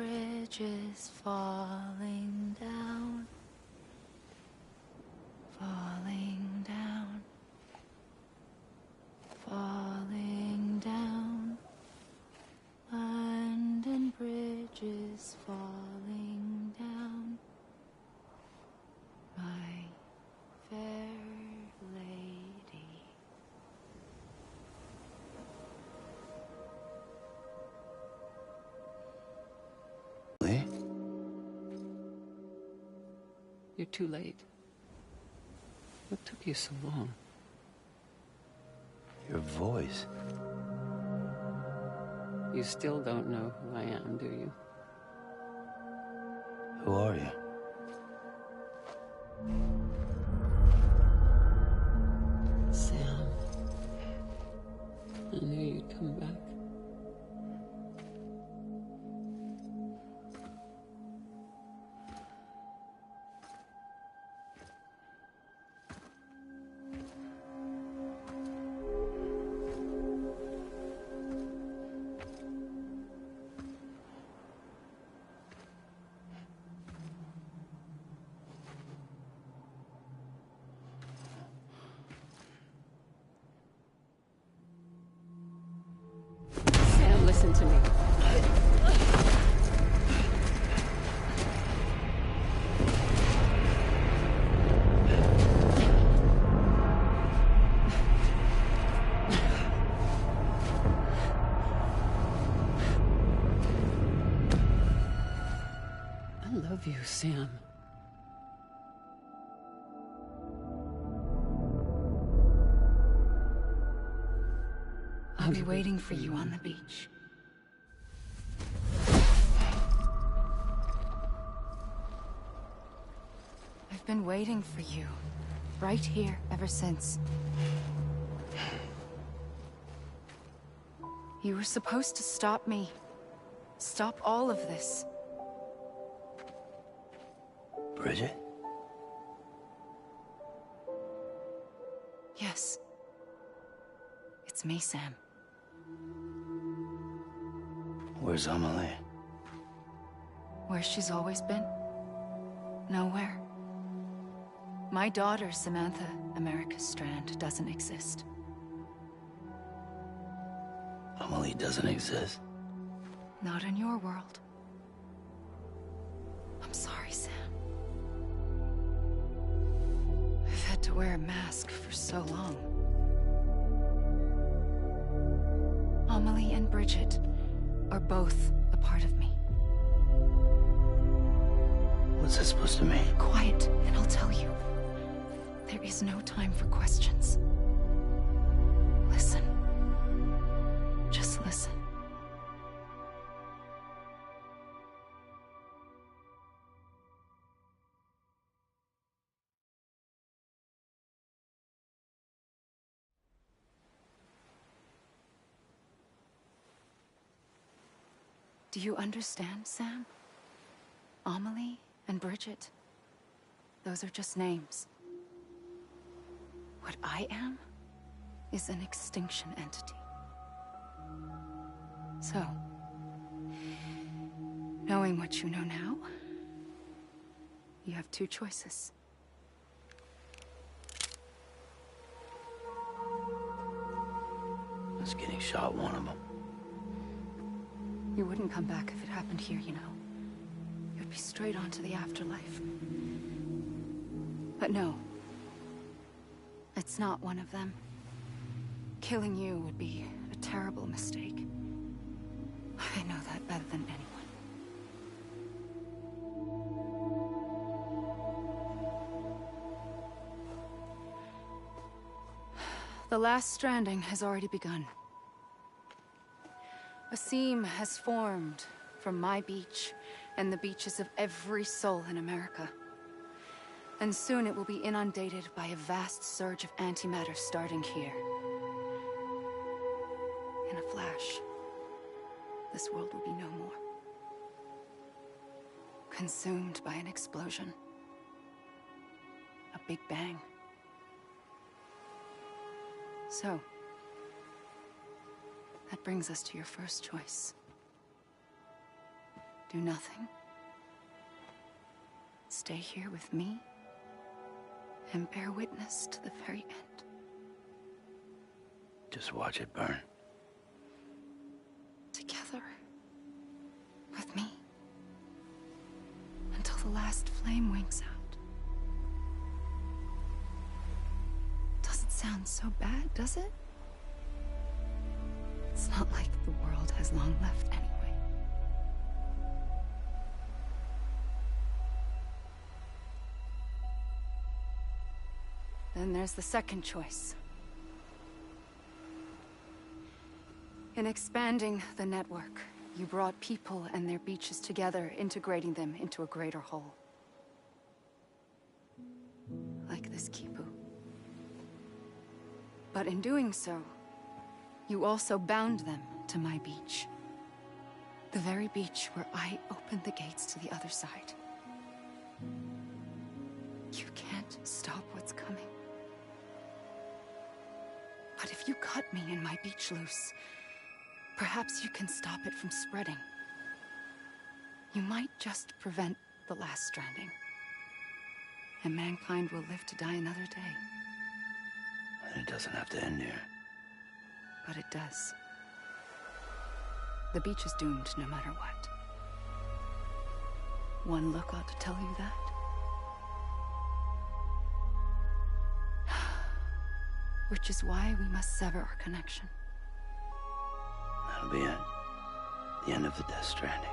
bridges falling down, falling down, falling down. London bridges falling down, my fair lady. Lee? You're too late. What took you so long? Your voice. You still don't know who I am, do you? Who are you? Sam. I knew you'd come back. Sam, listen to me. I love you, Sam. I'll be waiting for you on the beach. I've been waiting for you, right here, ever since. You were supposed to stop me. Stop all of this. Bridget? Yes. It's me, Sam. Where's Amelie? Where she's always been? Nowhere. My daughter, Samantha America Strand, doesn't exist. Amelie doesn't exist. Not in your world. I'm sorry, Sam. I've had to wear a mask for so long. Amelie and Bridget are both a part of me. What's that supposed to mean? Quiet, and I'll tell you. There is no time for questions. Listen. Just listen. Do you understand, Sam? Amelie and Bridget, those are just names. What I am is an extinction entity. So, knowing what you know now, you have two choices. Is getting shot one of them? You wouldn't come back if it happened here, you know. You'd be straight on to the afterlife. But no. It's not one of them. Killing you would be a terrible mistake. I know that better than anyone. The last stranding has already begun. A seam has formed from my beach and the beaches of every soul in America. And soon it will be inundated by a vast surge of antimatter starting here. In a flash, this world will be no more. Consumed by an explosion. A big bang. So, that brings us to your first choice. Do nothing. Stay here with me and bear witness to the very end. Just watch it burn. Together. With me. Until the last flame winks out. Doesn't sound so bad, does it? It's not like the world has long left anyway. Then there's the second choice. In expanding the network, you brought people and their beaches together, integrating them into a greater whole. Like this Kipu. But in doing so, you also bound them to my beach. The very beach where I opened the gates to the other side. You can't stop what's coming. But if you cut me and my beach loose, perhaps you can stop it from spreading. You might just prevent the last stranding. And mankind will live to die another day. And it doesn't have to end here. But it does. The beach is doomed no matter what. One look ought to tell you that. Which is why we must sever our connection. That'll be it. The end of the Death Stranding.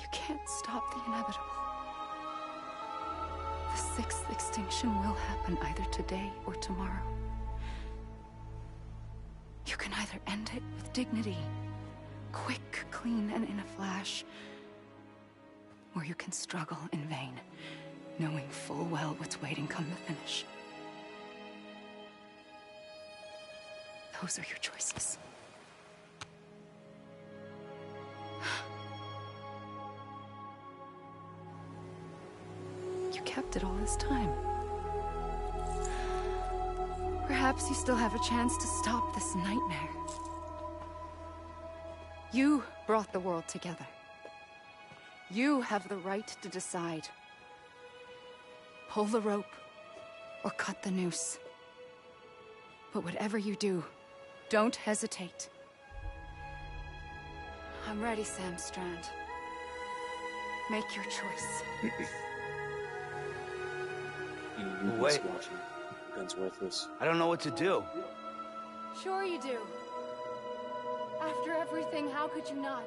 You can't stop the inevitable. The sixth extinction will happen either today or tomorrow. You can either end it with dignity, quick, clean, and in a flash, or you can struggle in vain, knowing full well what's waiting come the finish. Those are your choices. You kept it all this time. Perhaps you still have a chance to stop this nightmare. You brought the world together. You have the right to decide. Pull the rope, or cut the noose. But whatever you do, don't hesitate. I'm ready, Sam Strand. Make your choice. Wait. Watching. Gun's worthless. I don't know what to do. Sure you do. After everything, how could you not?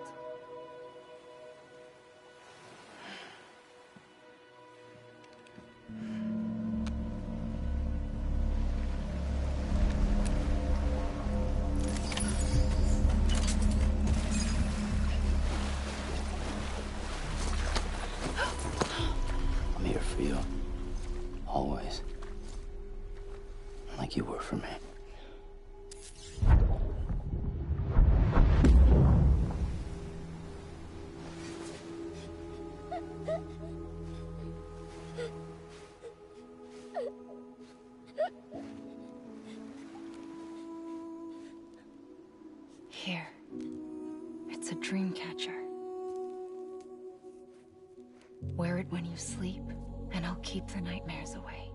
I'm here for you. Always. Like you were for me. Here. It's a dream catcher. Wear it when you sleep, and I'll keep the nightmares away.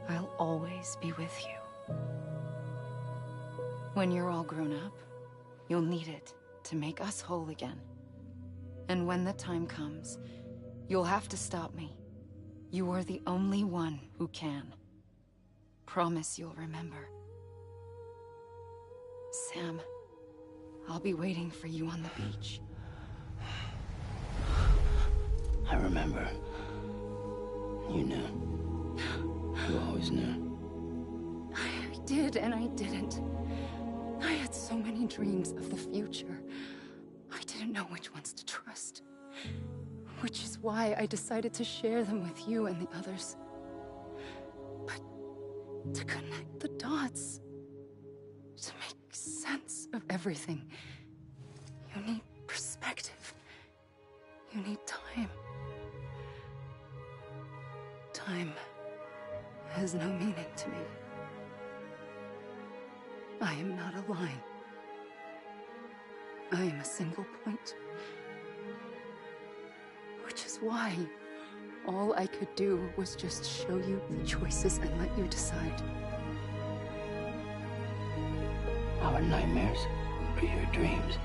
I'll always be with you. When you're all grown up, you'll need it to make us whole again. And when the time comes, you'll have to stop me. You are the only one who can. Promise you'll remember. Sam, I'll be waiting for you on the beach. I remember. You knew. You always knew. I did and I didn't. I had so many dreams of the future. I didn't know which ones to trust. Which is why I decided to share them with you and the others. But to connect the dots, to make sense of everything, you need perspective. You need time. Time has no meaning to me. I am not a line. I am a single point. Which is why all I could do was just show you the choices and let you decide. Our nightmares are your dreams.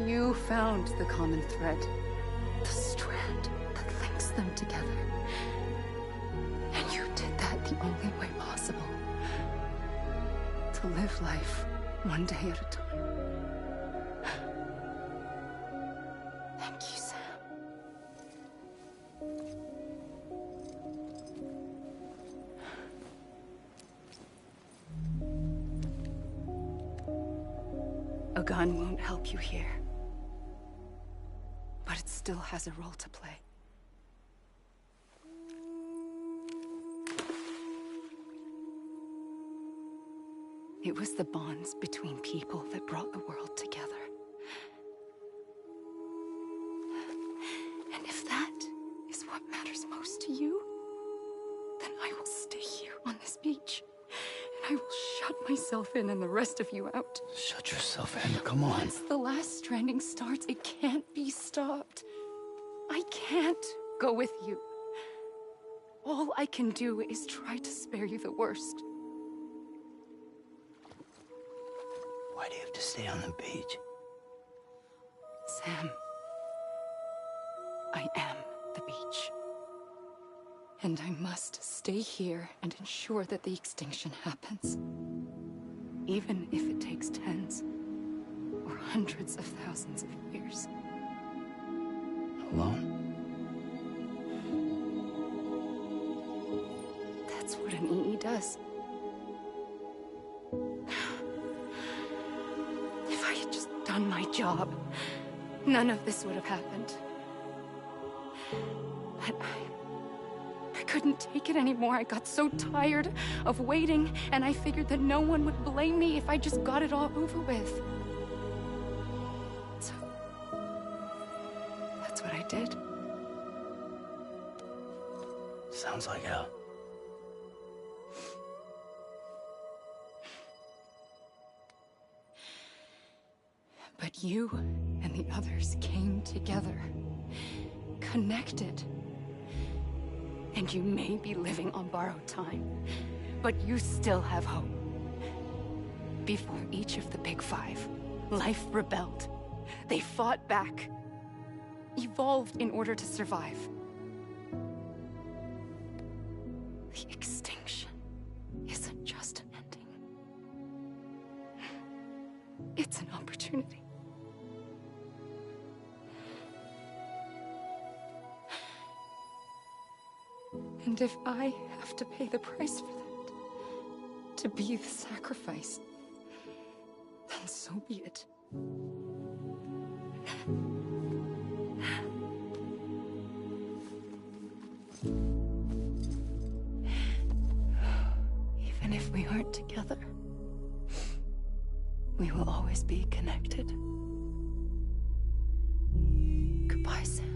You found the common thread, the strand that links them together. And you did that the only way possible. To live life one day at a time. Thank you, Sam. A gun won't help you here. But it still has a role to play. It was the bonds between people that brought the world together. And if that is what matters most to you, then I will stay here on this beach. And I will shut myself in and the rest of you out. Shut yourself in, come on. Once the last stranding starts, it can't be stopped. I can't go with you. All I can do is try to spare you the worst. Why do you have to stay on the beach? Sam, I am the beach. And I must stay here and ensure that the extinction happens. Even if it takes tens or hundreds of thousands of years. Alone? That's what an EE does. If I had just done my job, none of this would have happened. But I couldn't take it anymore. I got so tired of waiting, and I figured that no one would blame me if I just got it all over with. So, that's what I did. Sounds like hell. But you and the others came together, connected. And you may be living on borrowed time, but you still have hope. Before each of the Big Five, life rebelled. They fought back, evolved in order to survive. The extinction isn't just an ending. It's an opportunity. And if I have to pay the price for that, to be the sacrifice, then so be it. Even if we aren't together, we will always be connected. Goodbye, Sam.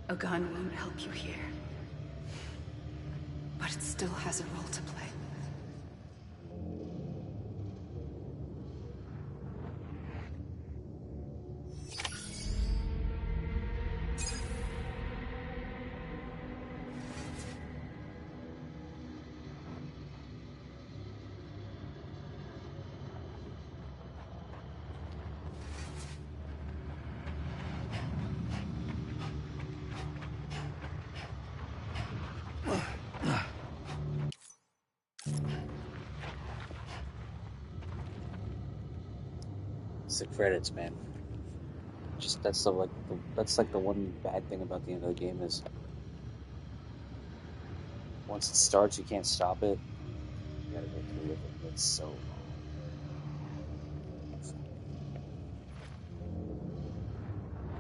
A gun won't help you here. But it still has a role to play. It's the credits, man. Just that's the that's like the one bad thing about the end of the game is once it starts, you can't stop it. You gotta go through with it. It's so long.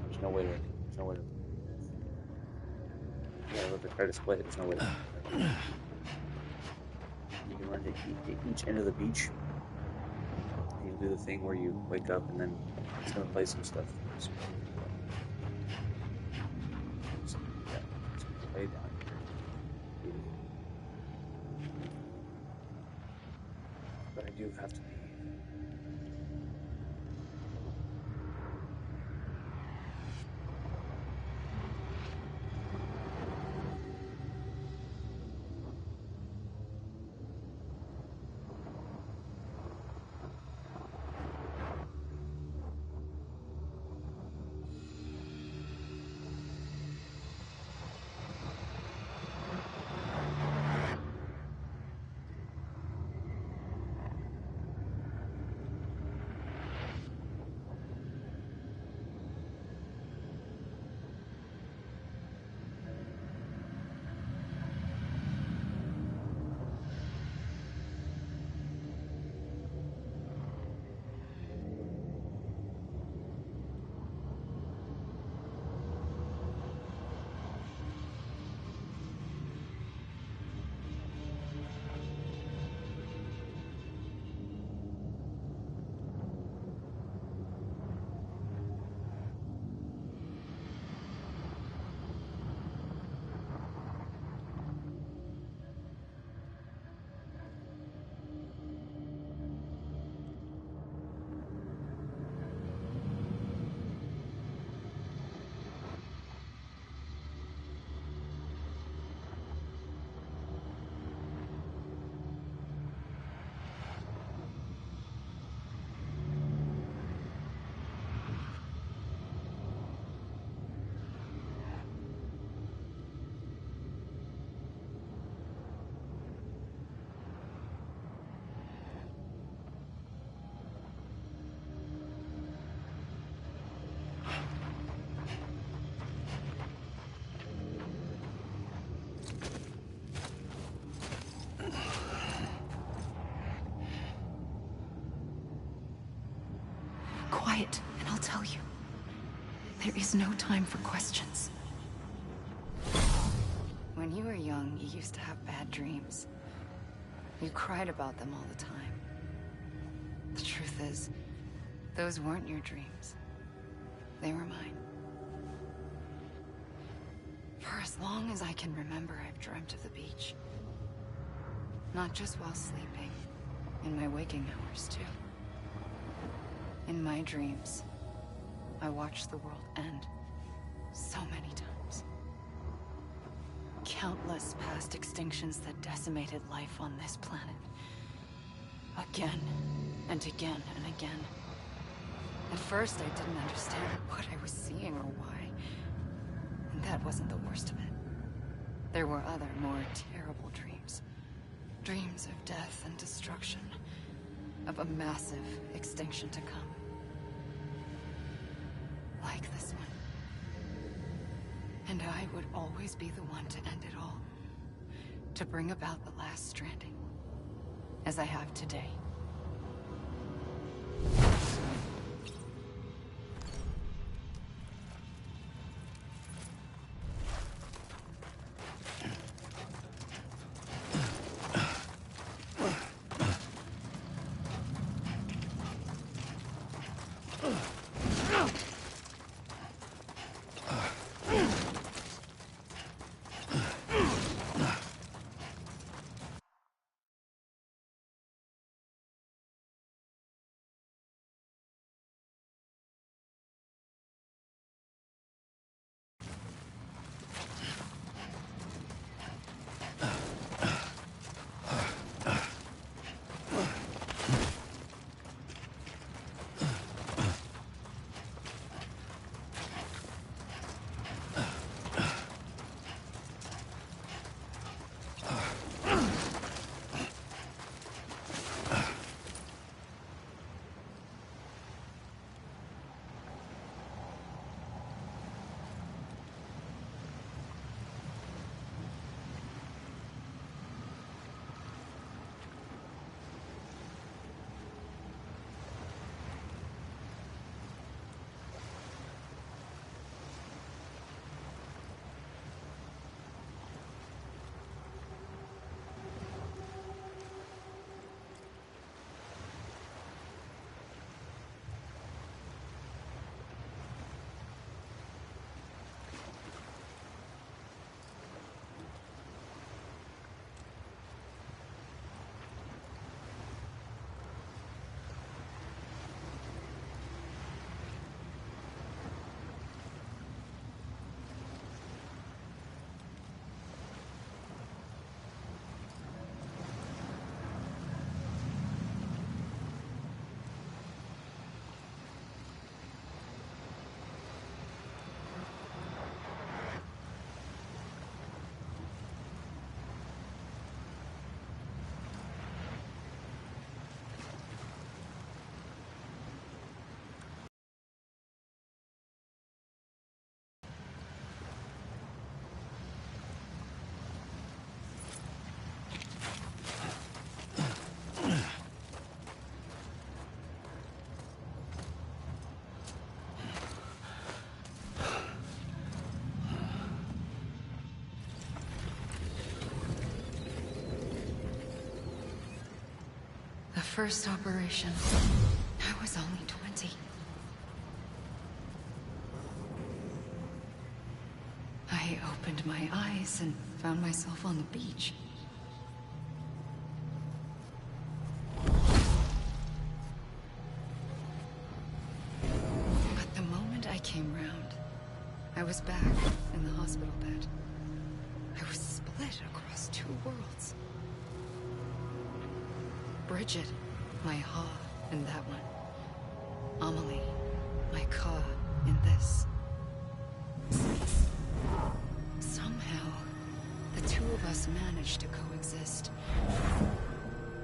There's no way to. There's no way to. You gotta let the credits play. There's no way to. You can run to each end of the beach. And you'll do the thing where you wake up and then it's gonna play some stuff. So, yeah, it's gonna play down here. But I do have to be. Quiet, and I'll tell you. There is no time for questions. When you were young, you used to have bad dreams. You cried about them all the time. The truth is, those weren't your dreams. They were mine. For as long as I can remember, I've dreamt of the beach. Not just while sleeping, in my waking hours, too. In my dreams, I watched the world end so many times. Countless past extinctions that decimated life on this planet. Again, and again, and again. At first, I didn't understand what I was seeing or why. And that wasn't the worst of it. There were other, more terrible dreams. Dreams of death and destruction. Of a massive extinction to come. Like this one. And I would always be the one to end it all. To bring about the last stranding. As I have today. first operation, I was only 20. I opened my eyes and found myself on the beach. But the moment I came round, I was back in the hospital bed. I was split across two worlds. Bridget, my Ha in that one. Amelie, my Ka in this. Somehow, the two of us managed to coexist.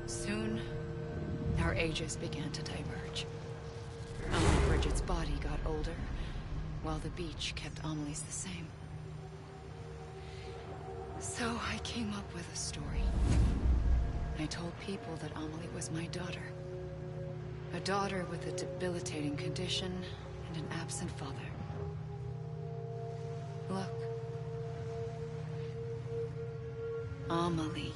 Soon, our ages began to diverge. Bridget's body got older, while the beach kept Amelie's the same. So I came up with a story. I told people that Amelie was my daughter. A daughter with a debilitating condition and an absent father. Look. Amelie.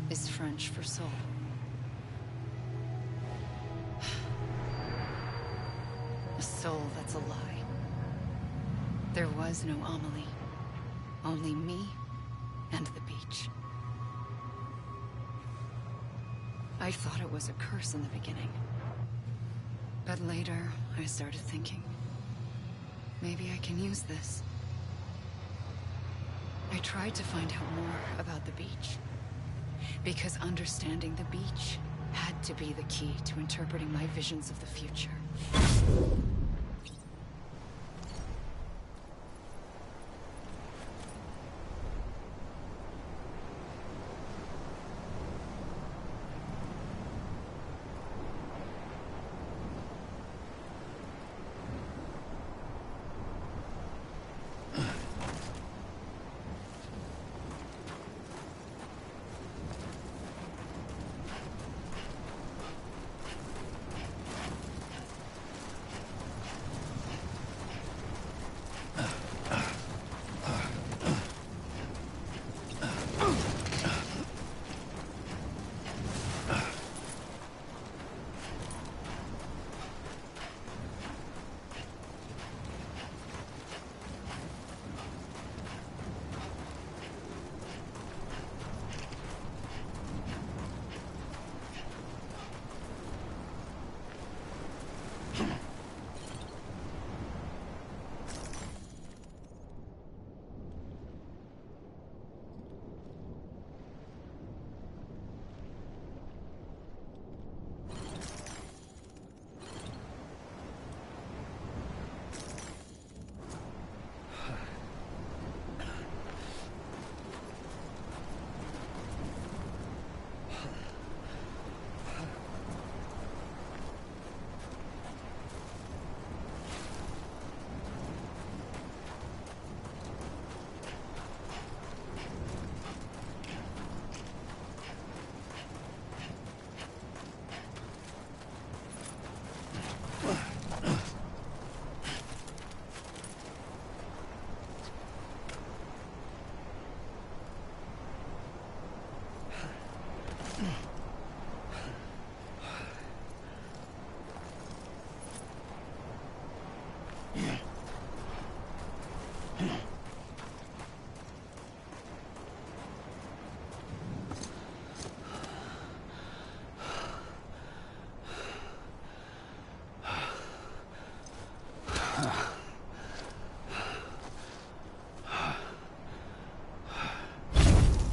Is French for soul. A soul that's a lie. There was no Amelie. Only me and the beach. I thought it was a curse in the beginning. But later, I started thinking, maybe I can use this. I tried to find out more about the beach. Because understanding the beach had to be the key to interpreting my visions of the future.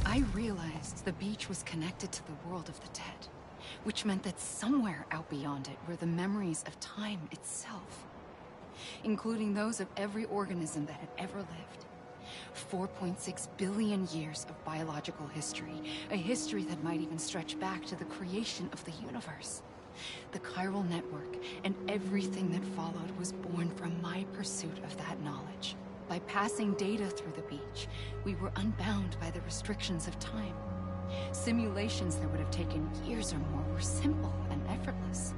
I realized the beach was connected to the world of the dead, which meant that somewhere out beyond it were the memories of time itself, including those of every organism that had ever lived. 4.6 billion years of biological history, a history that might even stretch back to the creation of the universe. The chiral network and everything that followed was born from my pursuit of that knowledge. By passing data through the beach, we were unbound by the restrictions of time. Simulations that would have taken years or more were simple and effortless.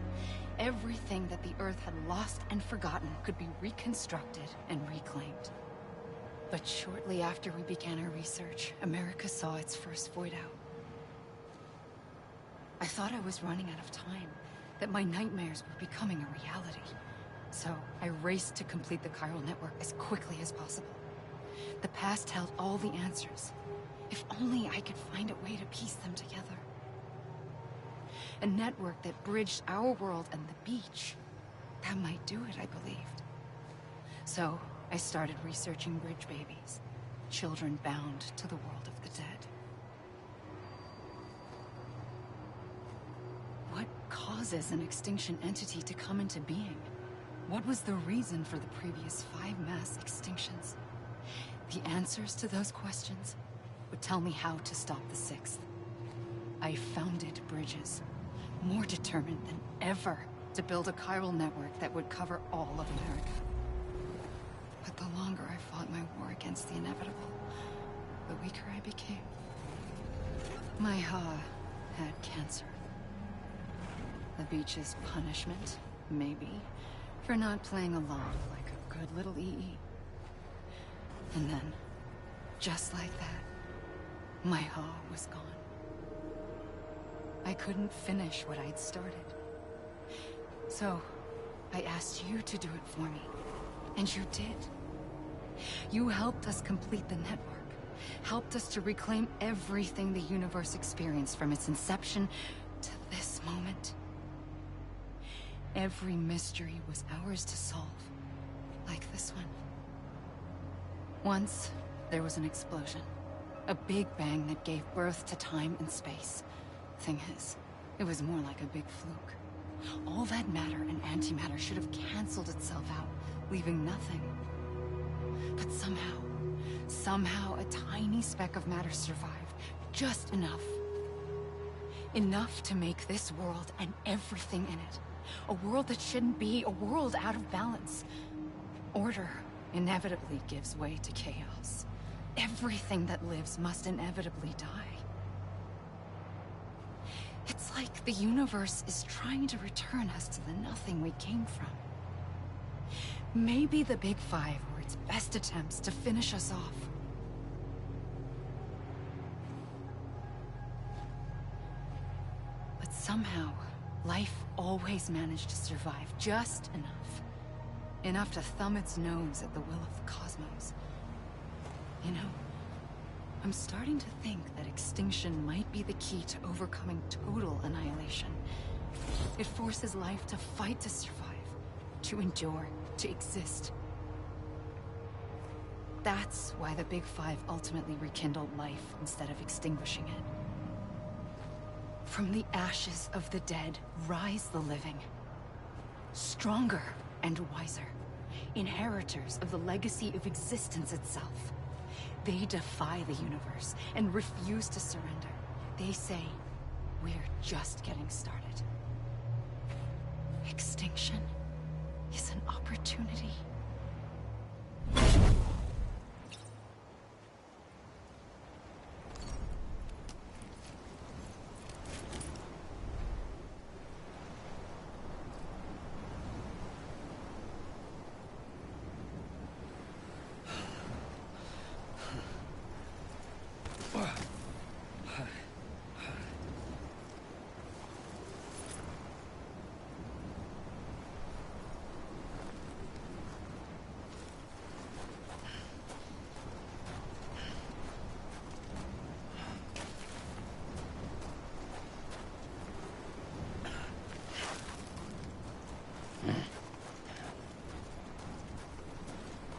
Everything that the Earth had lost and forgotten could be reconstructed and reclaimed. But shortly after we began our research, America saw its first void out. I thought I was running out of time, that my nightmares were becoming a reality. So I raced to complete the chiral network as quickly as possible. The past held all the answers. If only I could find a way to piece them together. A network that bridged our world and the beach. That might do it, I believed. So I started researching bridge babies, children bound to the world of the dead. What causes an extinction entity to come into being? What was the reason for the previous 5 mass extinctions? The answers to those questions would tell me how to stop the 6th. I founded bridges, more determined than ever to build a chiral network that would cover all of America. But the longer I fought my war against the inevitable, the weaker I became. My Ha had cancer. The beach's punishment, maybe, for not playing along like a good little EE. And then, just like that, my Ha was gone. I couldn't finish what I'd started. So, I asked you to do it for me. And you did. You helped us complete the network. Helped us to reclaim everything the universe experienced from its inception to this moment. Every mystery was ours to solve. Like this one. Once, there was an explosion. A big bang that gave birth to time and space. Thing is, it was more like a big fluke. All that matter and antimatter should have canceled itself out, leaving nothing. But somehow a tiny speck of matter survived. Just enough. Enough to make this world and everything in it. A world that shouldn't be, a world out of balance. Order inevitably gives way to chaos. Everything that lives must inevitably die. It's like the universe is trying to return us to the nothing we came from. Maybe the Big Five were its best attempts to finish us off. But somehow, life always managed to survive just enough. Enough to thumb its nose at the will of the cosmos. You know, I'm starting to think that extinction might be the key to overcoming total annihilation. It forces life to fight to survive, to endure, to exist. That's why the Big Five ultimately rekindled life instead of extinguishing it. From the ashes of the dead rise the living. Stronger and wiser. Inheritors of the legacy of existence itself. They defy the universe and refuse to surrender. They say, we're just getting started. Extinction is an opportunity.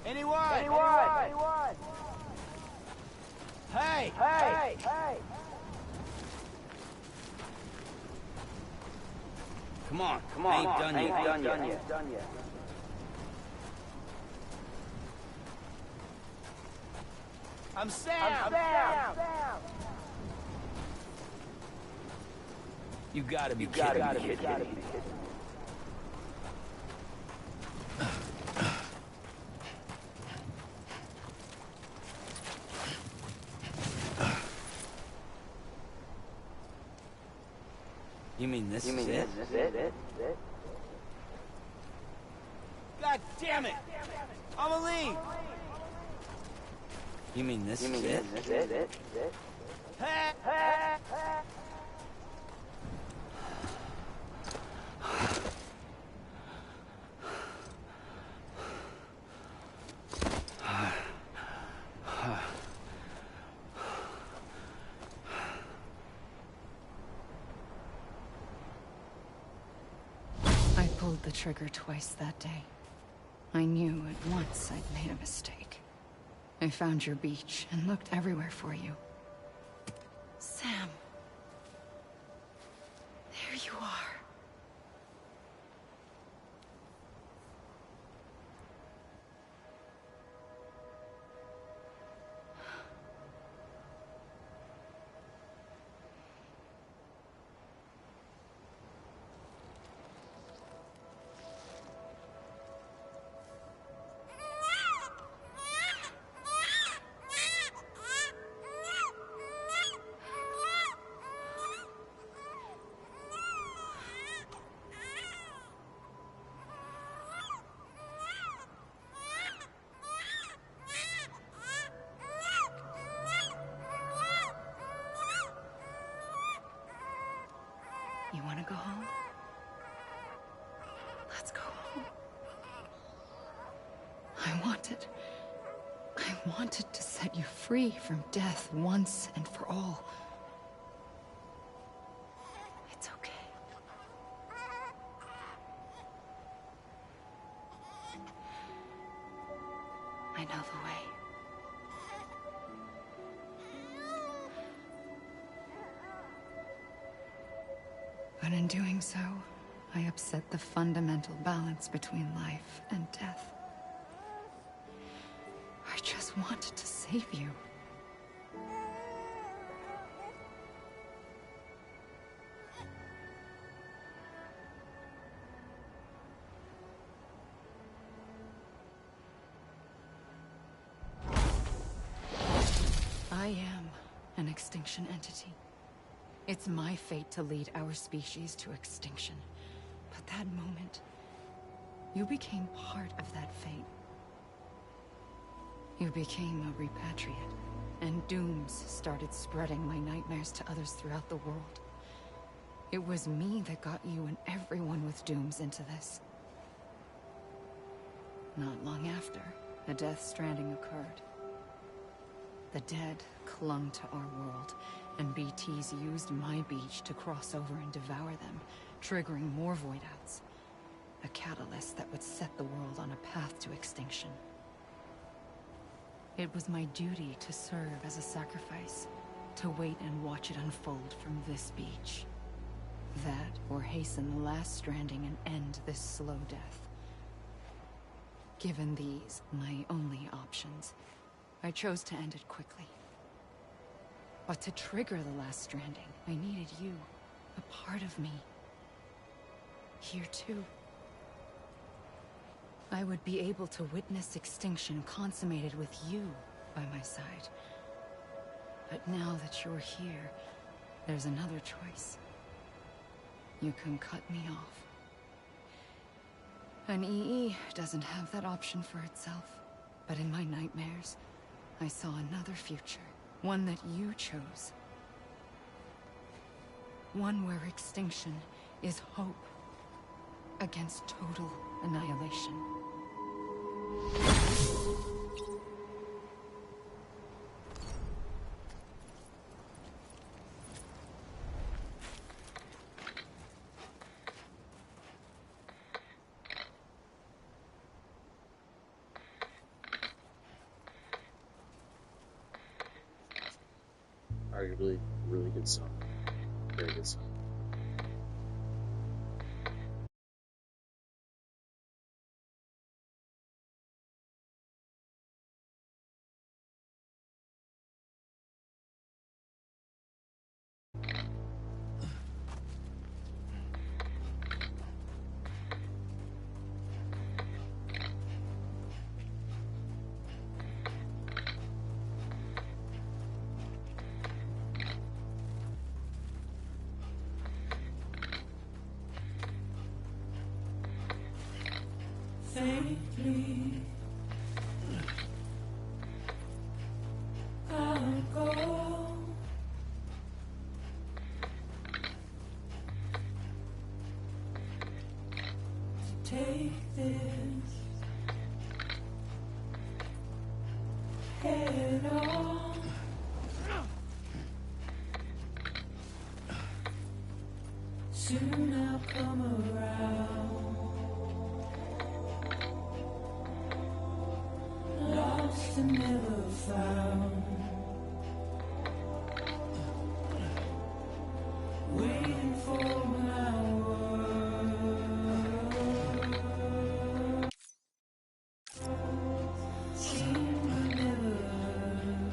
Anyone? Hey! Come on, I ain't done yet. I'm Sam! You gotta be kidding me. You mean this is it? God damn it! I'ma leave! You mean this is it? I pulled the trigger twice that day. I knew at once I'd made a mistake. I found your beach and looked everywhere for you. Sam. There you are. You want to go home? Let's go home. I wanted to set you free from death once and for all. It's okay. I know the way. But in doing so, I upset the fundamental balance between life and death. I just wanted to save you. I am an extinction entity. It's my fate to lead our species to extinction. But that moment, you became part of that fate. You became a repatriate, and dooms started spreading my nightmares to others throughout the world. It was me that got you and everyone with dooms into this. Not long after, a death stranding occurred. The dead clung to our world, and BTs used my beach to cross over and devour them, triggering more void-outs. A catalyst that would set the world on a path to extinction. It was my duty to serve as a sacrifice, to wait and watch it unfold from this beach. That, or hasten the last stranding and end this slow death. Given these, my only options, I chose to end it quickly. But to trigger the last stranding, I needed you, a part of me. Here too. I would be able to witness extinction consummated with you by my side. But now that you're here, there's another choice. You can cut me off. An EE doesn't have that option for itself. But in my nightmares, I saw another future. One that you chose. One where extinction is hope against total annihilation. Arguably, really good song. Very good song. Safely. head on. Soon I'll come around. Lost and never found. Waiting for my word. Seem to never learn.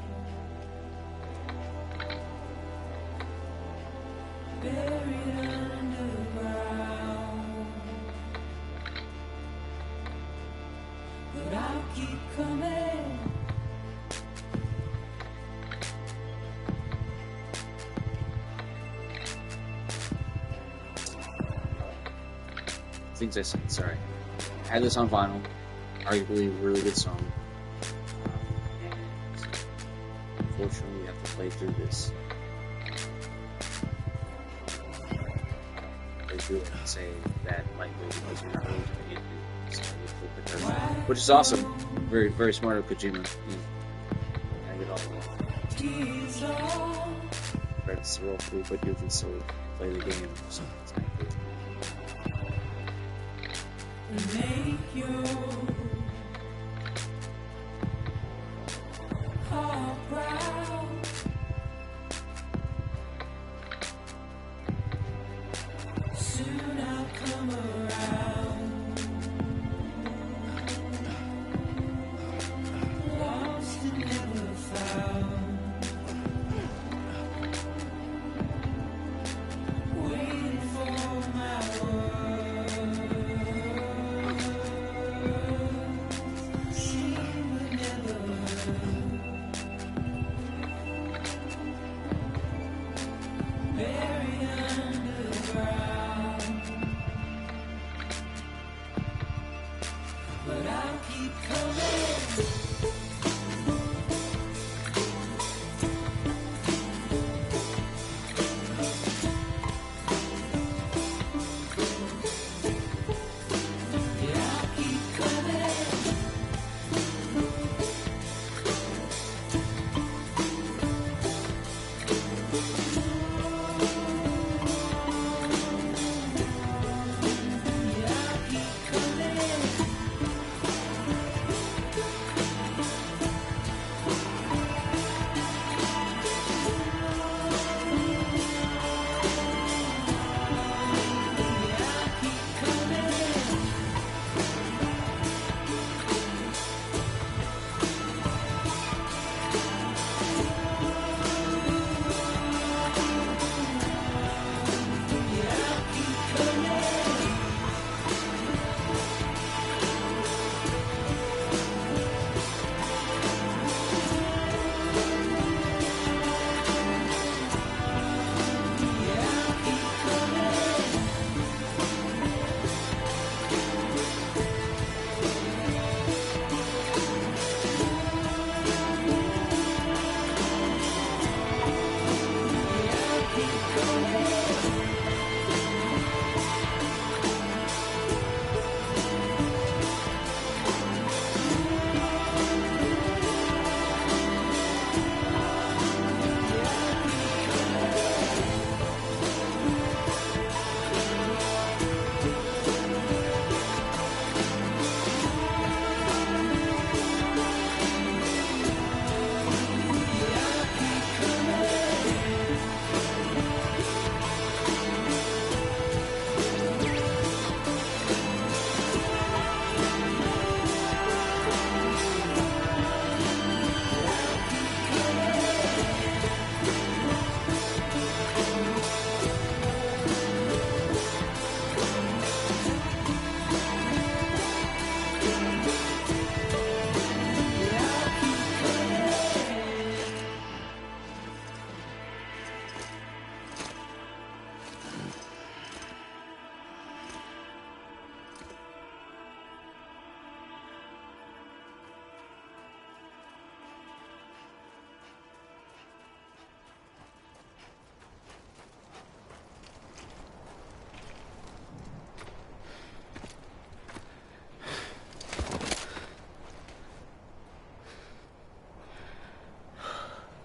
Buried underground. But I'll keep coming. Things I said, sorry. I had this on vinyl. Arguably a really good song. And unfortunately, we have to play through this. They do it and say that likely because you're not really doing it. Which is awesome. Very, very smart of Kojima. I get all the credits to roll through, but you can still play the game. So it's kind of cool. Make your heart proud. Soon I'll come around. Lost and never found. Waiting for my word.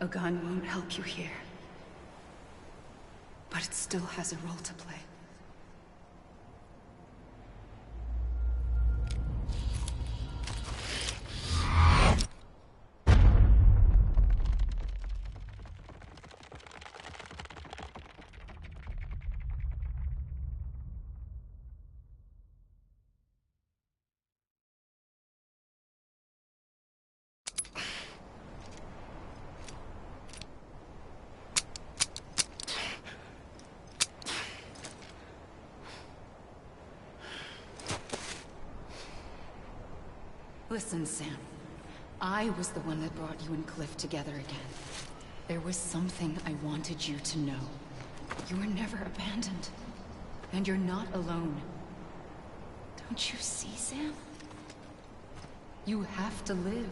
A gun won't help you here. But it still has a role to play. Listen, Sam. I was the one that brought you and Cliff together again. There was something I wanted you to know. You were never abandoned. And you're not alone. Don't you see, Sam? You have to live.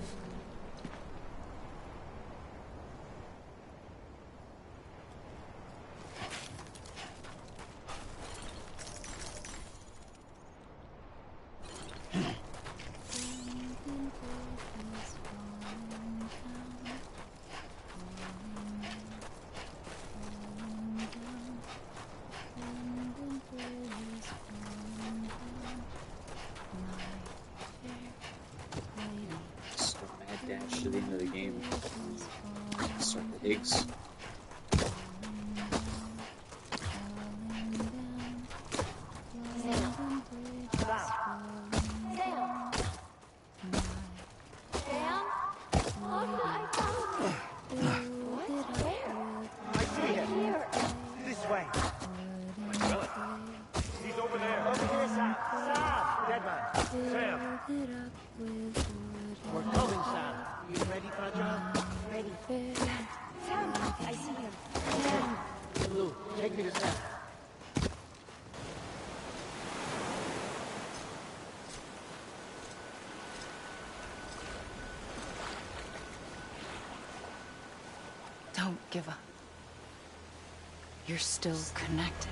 Dash to the end of the game. Start the Higgs. Don't give up. You're still connected.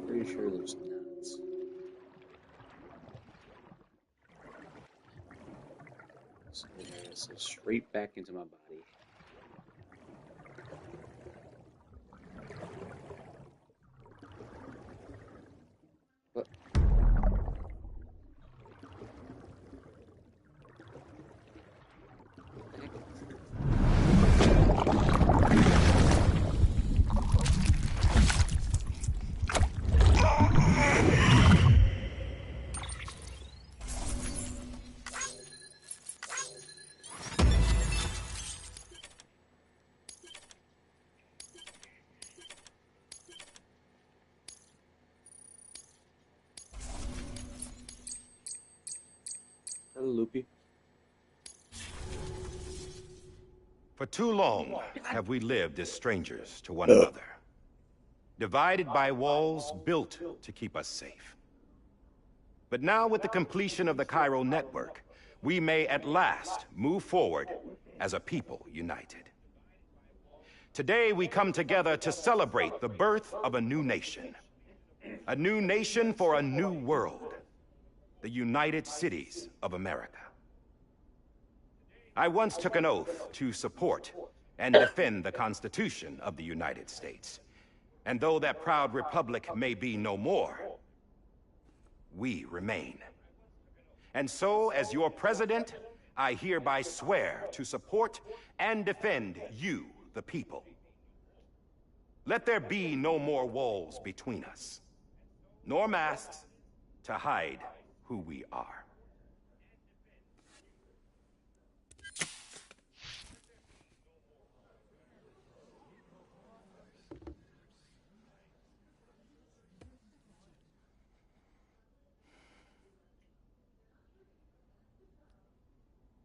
Pretty sure there's nuts. So straight back into my body. What? Loopy. For too long have we lived as strangers to one another, divided by walls built to keep us safe. But now with the completion of the Chiral network, we may at last move forward as a people united. Today we come together to celebrate the birth of a new nation for a new world. The United Cities of America. I once took an oath to support and defend the Constitution of the United States. And though that proud republic may be no more, we remain. And so, as your president, I hereby swear to support and defend you, the people. Let there be no more walls between us, nor masks to hide who we are.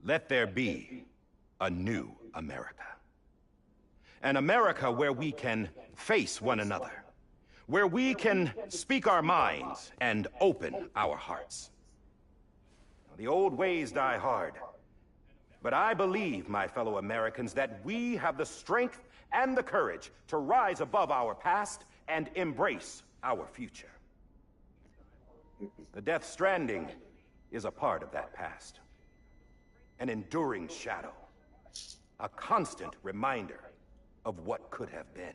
Let there be a new America. An America where we can face one another, where we can speak our minds and open our hearts. The old ways die hard, but I believe, my fellow Americans, that we have the strength and the courage to rise above our past and embrace our future. The Death Stranding is a part of that past. An enduring shadow, a constant reminder of what could have been.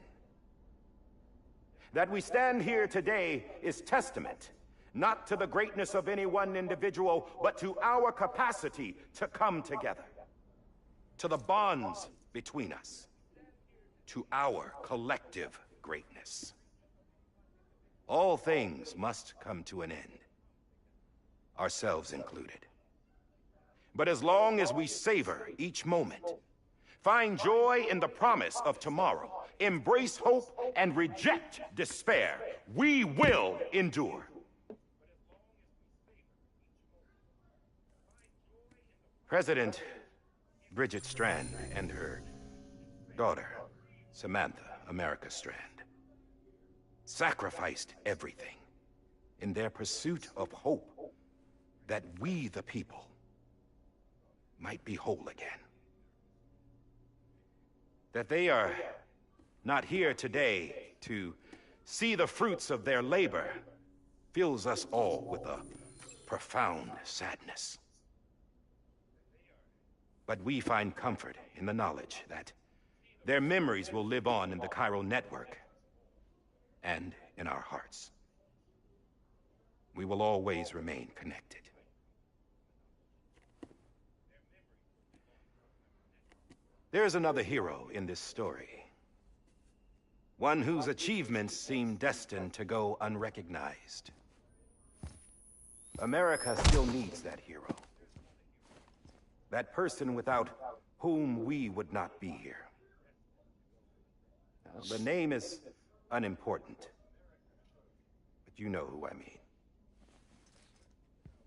That we stand here today is testament, not to the greatness of any one individual, but to our capacity to come together, to the bonds between us, to our collective greatness. All things must come to an end, ourselves included. But as long as we savor each moment, find joy in the promise of tomorrow, embrace hope, and reject despair, we will endure. President Bridget Strand and her daughter, Samantha America Strand, sacrificed everything in their pursuit of hope that we, the people, might be whole again. That they are not here today to see the fruits of their labor fills us all with a profound sadness. But we find comfort in the knowledge that their memories will live on in the chiral network and in our hearts. We will always remain connected. There's another hero in this story. One whose achievements seem destined to go unrecognized. America still needs that hero. That person without whom we would not be here. Now, the name is unimportant, but you know who I mean.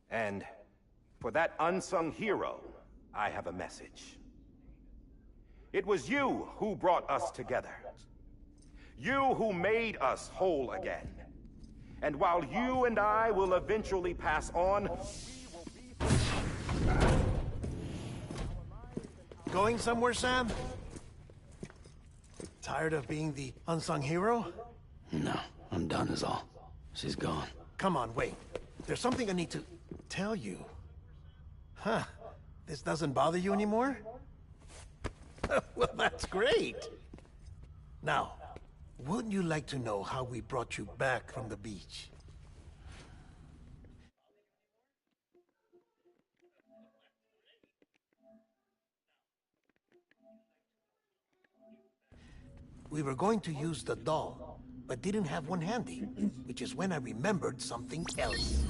And for that unsung hero, I have a message. It was you who brought us together. You who made us whole again. And while you and I will eventually pass on, Going somewhere, Sam? Tired of being the unsung hero? No, I'm done is all. She's gone. Come on, wait. There's something I need to tell you. Huh. This doesn't bother you anymore? Well, that's great. Now, wouldn't you like to know how we brought you back from the beach? We were going to use the doll, but didn't have one handy, which is when I remembered something else.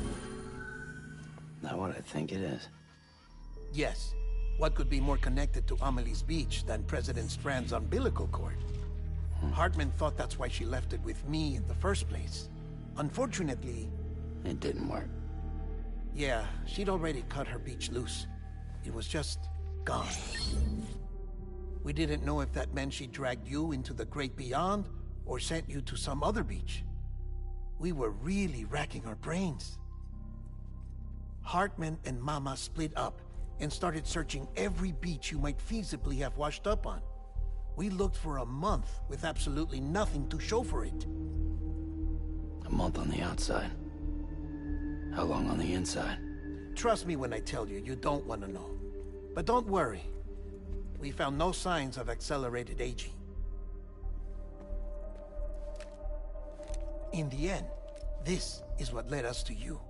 Not what I think it is. Yes. What could be more connected to Amelie's beach than President Strand's umbilical cord? Hartman thought that's why she left it with me in the first place. Unfortunately... It didn't work. Yeah, she'd already cut her beach loose. It was just gone. We didn't know if that meant she dragged you into the great beyond, or sent you to some other beach. We were really racking our brains. Hartman and Mama split up, and started searching every beach you might feasibly have washed up on. We looked for a month with absolutely nothing to show for it. A month on the outside. How long on the inside? Trust me when I tell you, you don't want to know. But don't worry, we found no signs of accelerated aging. In the end, this is what led us to you.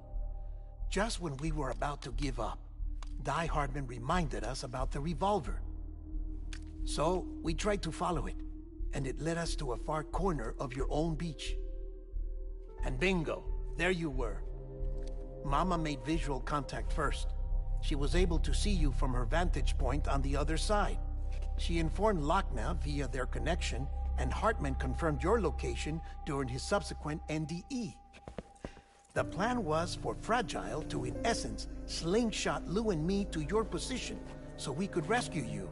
Just when we were about to give up, Die Hardman reminded us about the revolver. So, we tried to follow it, and it led us to a far corner of your own beach. And bingo, there you were. Mama made visual contact first. She was able to see you from her vantage point on the other side. She informed Lochner via their connection, and Hartman confirmed your location during his subsequent NDE. The plan was for Fragile to, in essence, slingshot Lou and me to your position so we could rescue you.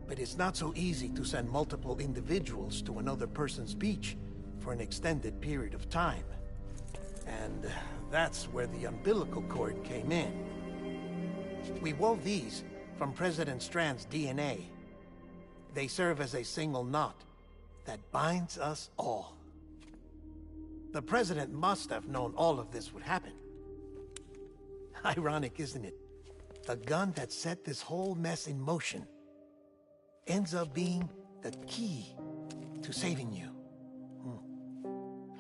But it's not so easy to send multiple individuals to another person's beach for an extended period of time. And that's where the umbilical cord came in. We wove these from President Strand's DNA. They serve as a single knot that binds us all. The President must have known all of this would happen. Ironic, isn't it? The gun that set this whole mess in motion ends up being the key to saving you.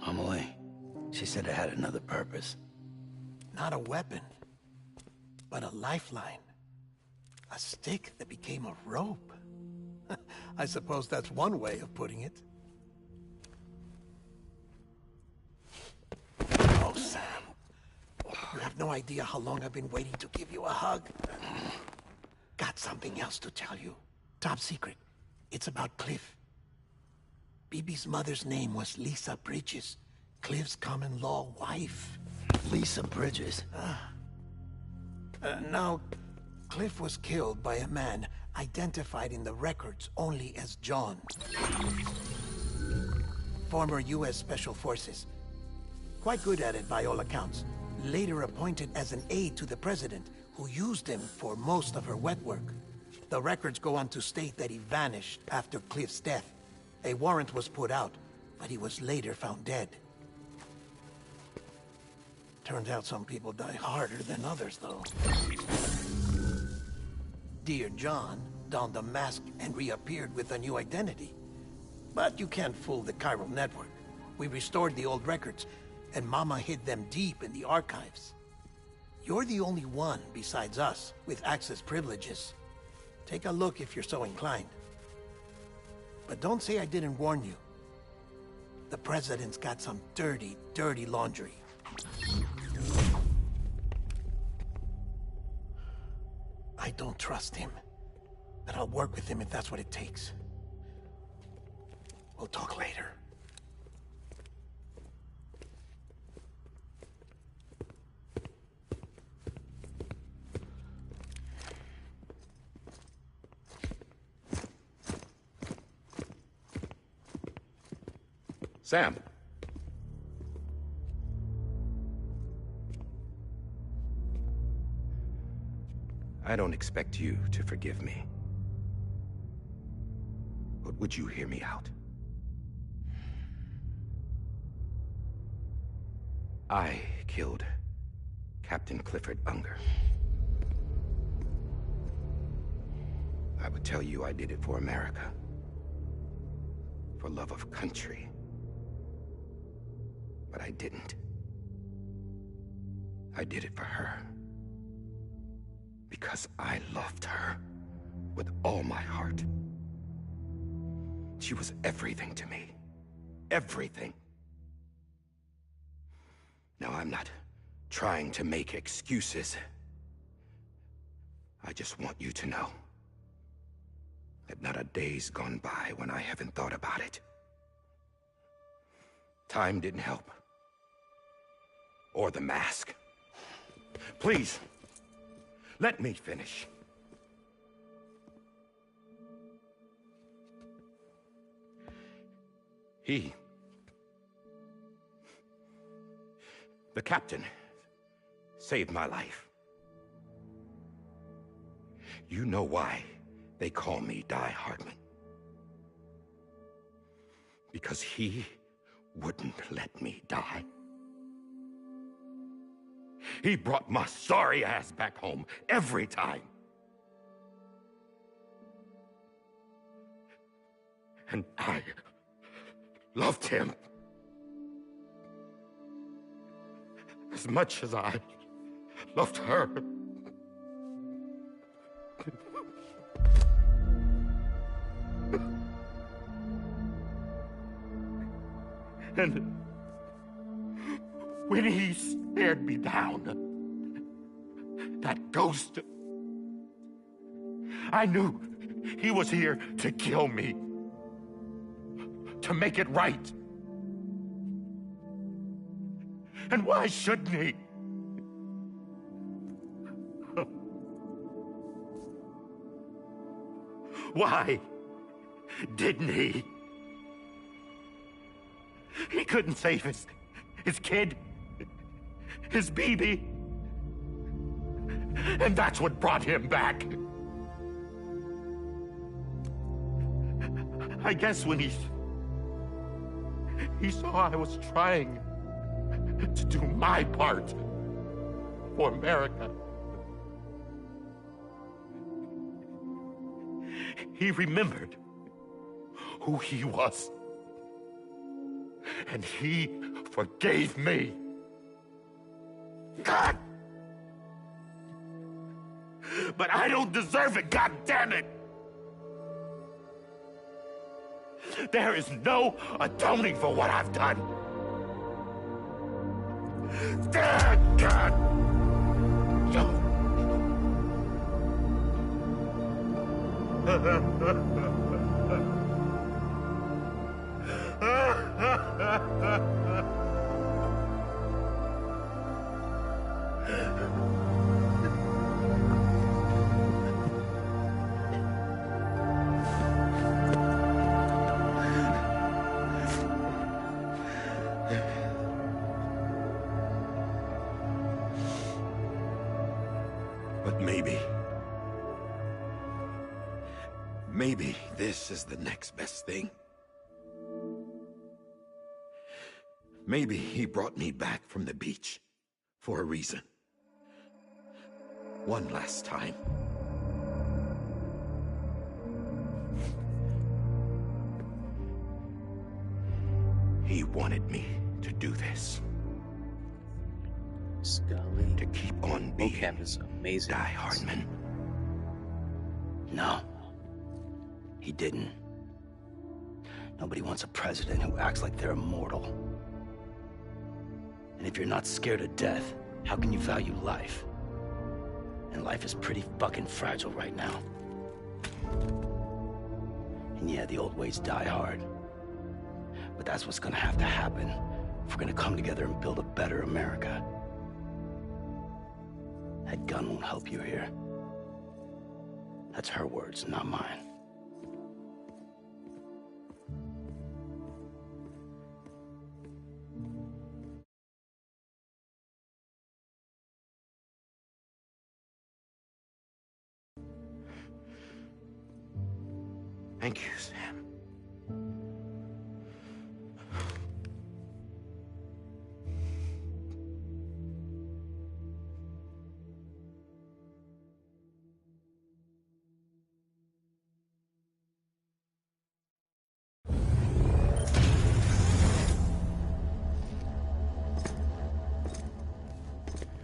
Amelie, she said it had another purpose. Not a weapon, but a lifeline. A stick that became a rope. I suppose that's one way of putting it. Oh, Sam. You have no idea how long I've been waiting to give you a hug. Got something else to tell you. Top secret. It's about Cliff. Bibi's mother's name was Lisa Bridges, Cliff's common-law wife. Lisa Bridges? Now, Cliff was killed by a man identified in the records only as John. Former U.S. Special Forces. Quite good at it by all accounts. Later appointed as an aide to the president, who used him for most of her wet work. The records go on to state that he vanished after Cliff's death. A warrant was put out, but he was later found dead. Turns out some people die harder than others, though. Dear John donned a mask and reappeared with a new identity. But you can't fool the chiral network. We restored the old records, and Mama hid them deep in the archives. You're the only one, besides us, with access privileges. Take a look if you're so inclined. But don't say I didn't warn you. The President's got some dirty, dirty laundry. I don't trust him, but I'll work with him if that's what it takes. We'll talk later. Sam. I don't expect you to forgive me. But would you hear me out? I killed Captain Clifford Unger. I would tell you I did it for America. For love of country. But I didn't. I did it for her. Because I loved her with all my heart. She was everything to me. Everything. Now, I'm not trying to make excuses. I just want you to know that not a day's gone by when I haven't thought about it. Time didn't help. Or the mask. Please, let me finish. The captain, saved my life. You know why they call me Die Hardman. Because he wouldn't let me die. He brought my sorry ass back home every time. And I loved him as much as I loved her. And when he stared me down, that ghost, I knew he was here to kill me, to make it right. And why shouldn't he? Why didn't he? He couldn't save his kid, his baby. And that's what brought him back. I guess when he saw I was trying to do my part for America, he remembered who he was. And he forgave me. God! But I don't deserve it, God damn it! There is no atoning for what I've done. God! But maybe this is the next best thing. Maybe he brought me back from the beach for a reason. One last time. He wanted me to do this. Scully. To keep on being Vocab is amazing. Die Hardman. No. He didn't. Nobody wants a president who acts like they're immortal. And if you're not scared of death, how can you value life? And life is pretty fucking fragile right now. And yeah, the old ways die hard. But that's what's gonna have to happen if we're gonna come together and build a better America. That gun won't help you here. That's her words, not mine. Thank you, Sam.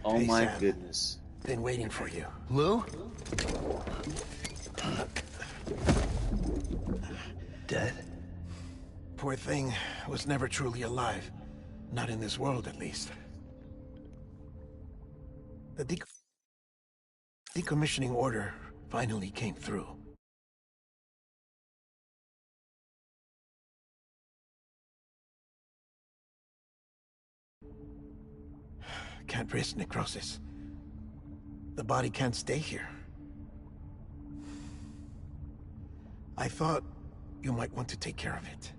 Oh Hey, my Sam. goodness. Been waiting for you. Lou? Dead? Poor thing was never truly alive. Not in this world, at least. The decommissioning order finally came through. Can't risk necrosis. The body can't stay here. I thought you might want to take care of it.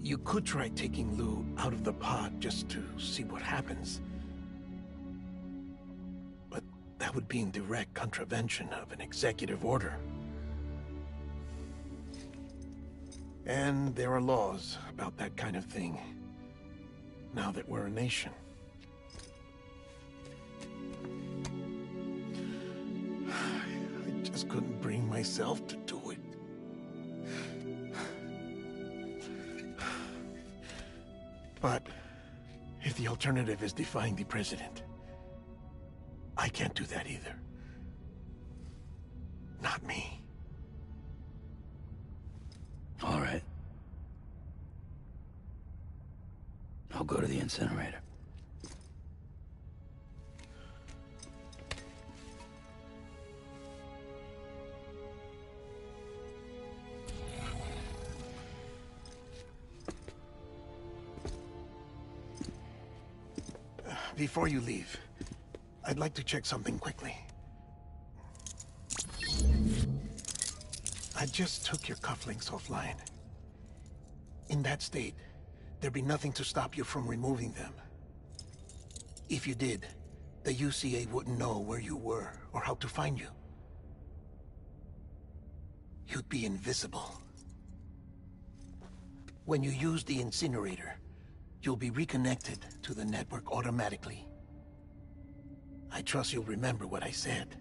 You could try taking Lou out of the pod just to see what happens. But that would be in direct contravention of an executive order. And there are laws about that kind of thing, now that we're a nation. I just couldn't bring myself to do it. But if the alternative is defying the president, I can't do that either. Not me. All right. I'll go to the incinerator. Before you leave, I'd like to check something quickly. I just took your cufflinks offline. In that state, there'd be nothing to stop you from removing them. If you did, the UCA wouldn't know where you were or how to find you. You'd be invisible. When you use the incinerator, you'll be reconnected to the network automatically. I trust you'll remember what I said.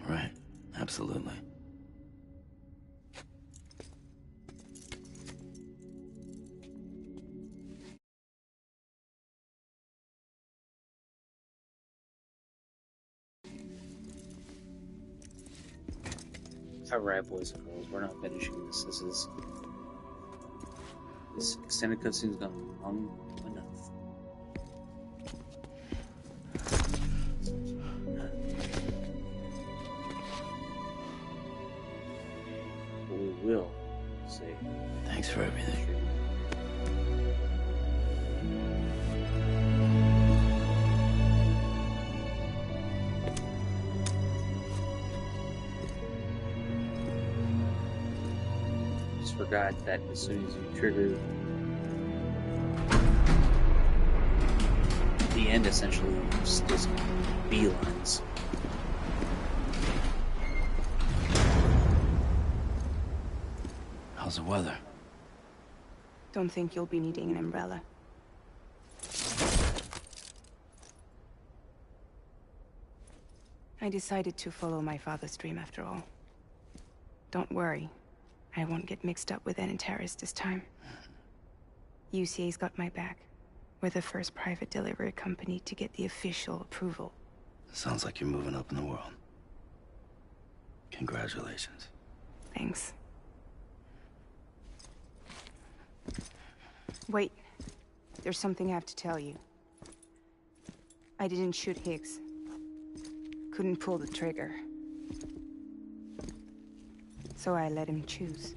Right. Absolutely. Alright, boys and girls, we're not finishing this. This extended cutscene's gone long enough. But we will say thanks for everything. Just forgot that as soon as you trigger the end, essentially just beelines. How's the weather? Don't think you'll be needing an umbrella. I decided to follow my father's dream after all. Don't worry. I won't get mixed up with any terrorists this time. UCA's got my back. We're the first private delivery company to get the official approval. Sounds like you're moving up in the world. Congratulations. Thanks. Wait. There's something I have to tell you. I didn't shoot Higgs. Couldn't pull the trigger. So I let him choose.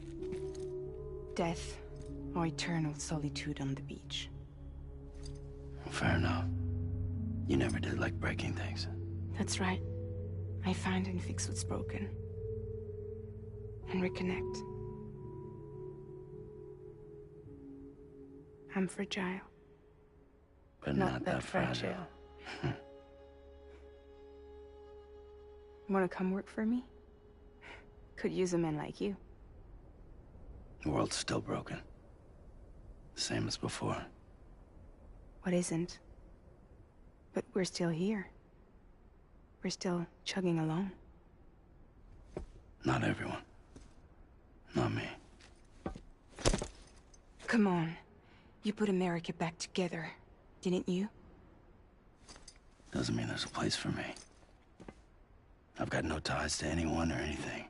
Death or eternal solitude on the beach. Fair enough. You never did like breaking things. That's right. I find and fix what's broken. And reconnect. I'm fragile. But not that fragile. Wanna come work for me? Could use a man like you. The world's still broken. Same as before. What isn't? But we're still here. We're still chugging along. Not everyone. Not me. Come on. You put America back together, didn't you? Doesn't mean there's a place for me. I've got no ties to anyone or anything.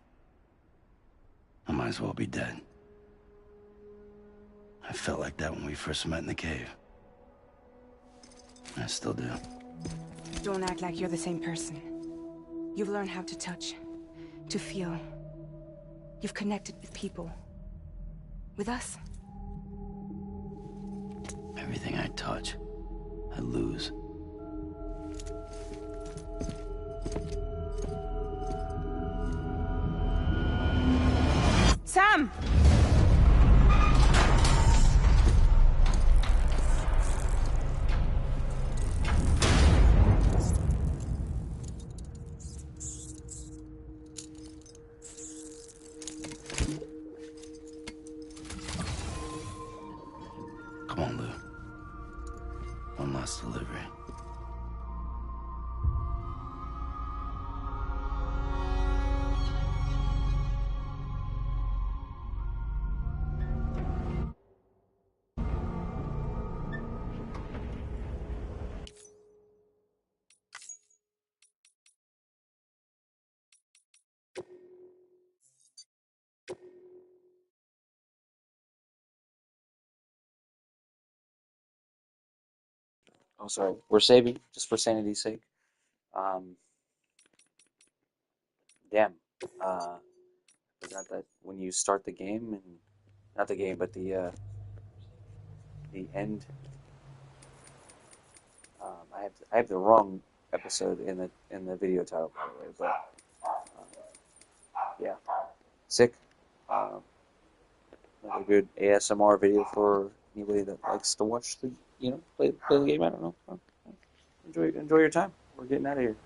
I might as well be dead. I felt like that when we first met in the cave. I still do. Don't act like you're the same person. You've learned how to touch, to feel. You've connected with people. With us. Everything I touch, I lose. Sam! Come on, Lou. One last delivery. Oh, sorry. We're saving just for sanity's sake. Damn. Forgot that when you start the game and not the game, but the end. I have the wrong episode in the video title, by the way. But yeah, sick. Another good ASMR video for anybody that likes to watch the play the game. I don't know. Enjoy your time. We're getting out of here.